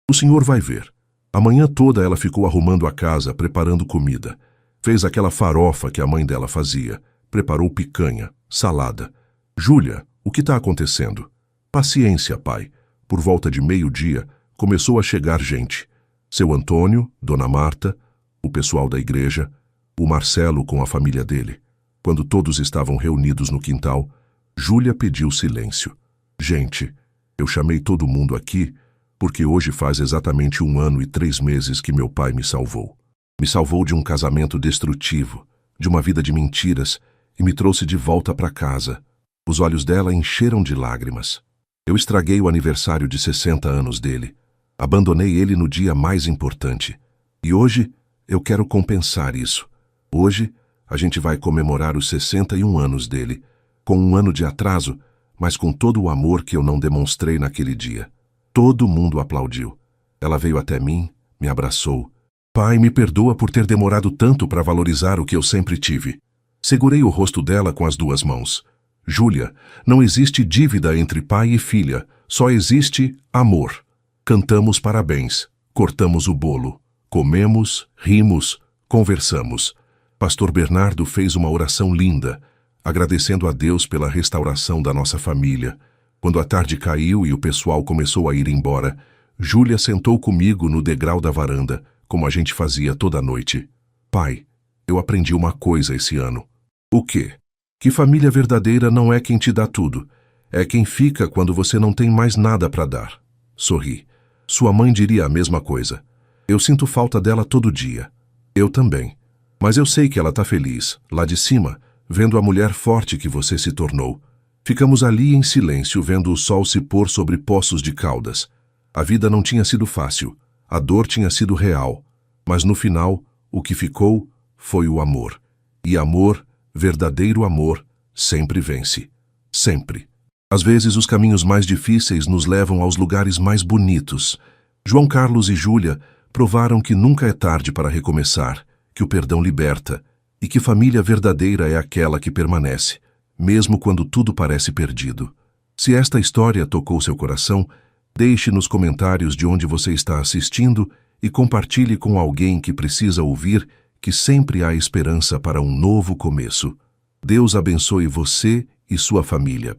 O senhor vai ver. A manhã toda ela ficou arrumando a casa, preparando comida. Fez aquela farofa que a mãe dela fazia. Preparou picanha, salada. Júlia, o que está acontecendo? Paciência, pai. Por volta de meio-dia, começou a chegar gente. Seu Antônio, Dona Marta, o pessoal da igreja, o Marcelo com a família dele. Quando todos estavam reunidos no quintal, Júlia pediu silêncio. Gente, eu chamei todo mundo aqui porque hoje faz exatamente 1 ano e 3 meses que meu pai me salvou. Me salvou de um casamento destrutivo, de uma vida de mentiras e me trouxe de volta para casa. Os olhos dela encheram de lágrimas. Eu estraguei o aniversário de 60 anos dele. Abandonei ele no dia mais importante. E hoje eu quero compensar isso. Hoje a gente vai comemorar os 61 anos dele, com 1 ano de atraso, mas com todo o amor que eu não demonstrei naquele dia. Todo mundo aplaudiu. Ela veio até mim, me abraçou. Pai, me perdoa por ter demorado tanto para valorizar o que eu sempre tive. Segurei o rosto dela com as 2 mãos. Júlia, não existe dívida entre pai e filha, só existe amor. Cantamos parabéns, cortamos o bolo, comemos, rimos, conversamos. Pastor Bernardo fez uma oração linda, agradecendo a Deus pela restauração da nossa família. Quando a tarde caiu e o pessoal começou a ir embora, Júlia sentou comigo no degrau da varanda, como a gente fazia toda noite. Pai, eu aprendi uma coisa esse ano. O quê? Que família verdadeira não é quem te dá tudo, é quem fica quando você não tem mais nada para dar. Sorri. Sua mãe diria a mesma coisa. Eu sinto falta dela todo dia. Eu também. Mas eu sei que ela está feliz, lá de cima, vendo a mulher forte que você se tornou. Ficamos ali em silêncio, vendo o sol se pôr sobre Poços de Caldas. A vida não tinha sido fácil, a dor tinha sido real, mas no final, o que ficou foi o amor. E amor, verdadeiro amor, sempre vence. Sempre. Às vezes os caminhos mais difíceis nos levam aos lugares mais bonitos. João Carlos e Júlia provaram que nunca é tarde para recomeçar, que o perdão liberta e que família verdadeira é aquela que permanece, mesmo quando tudo parece perdido. Se esta história tocou seu coração, deixe nos comentários de onde você está assistindo e compartilhe com alguém que precisa ouvir que sempre há esperança para um novo começo. Deus abençoe você e sua família.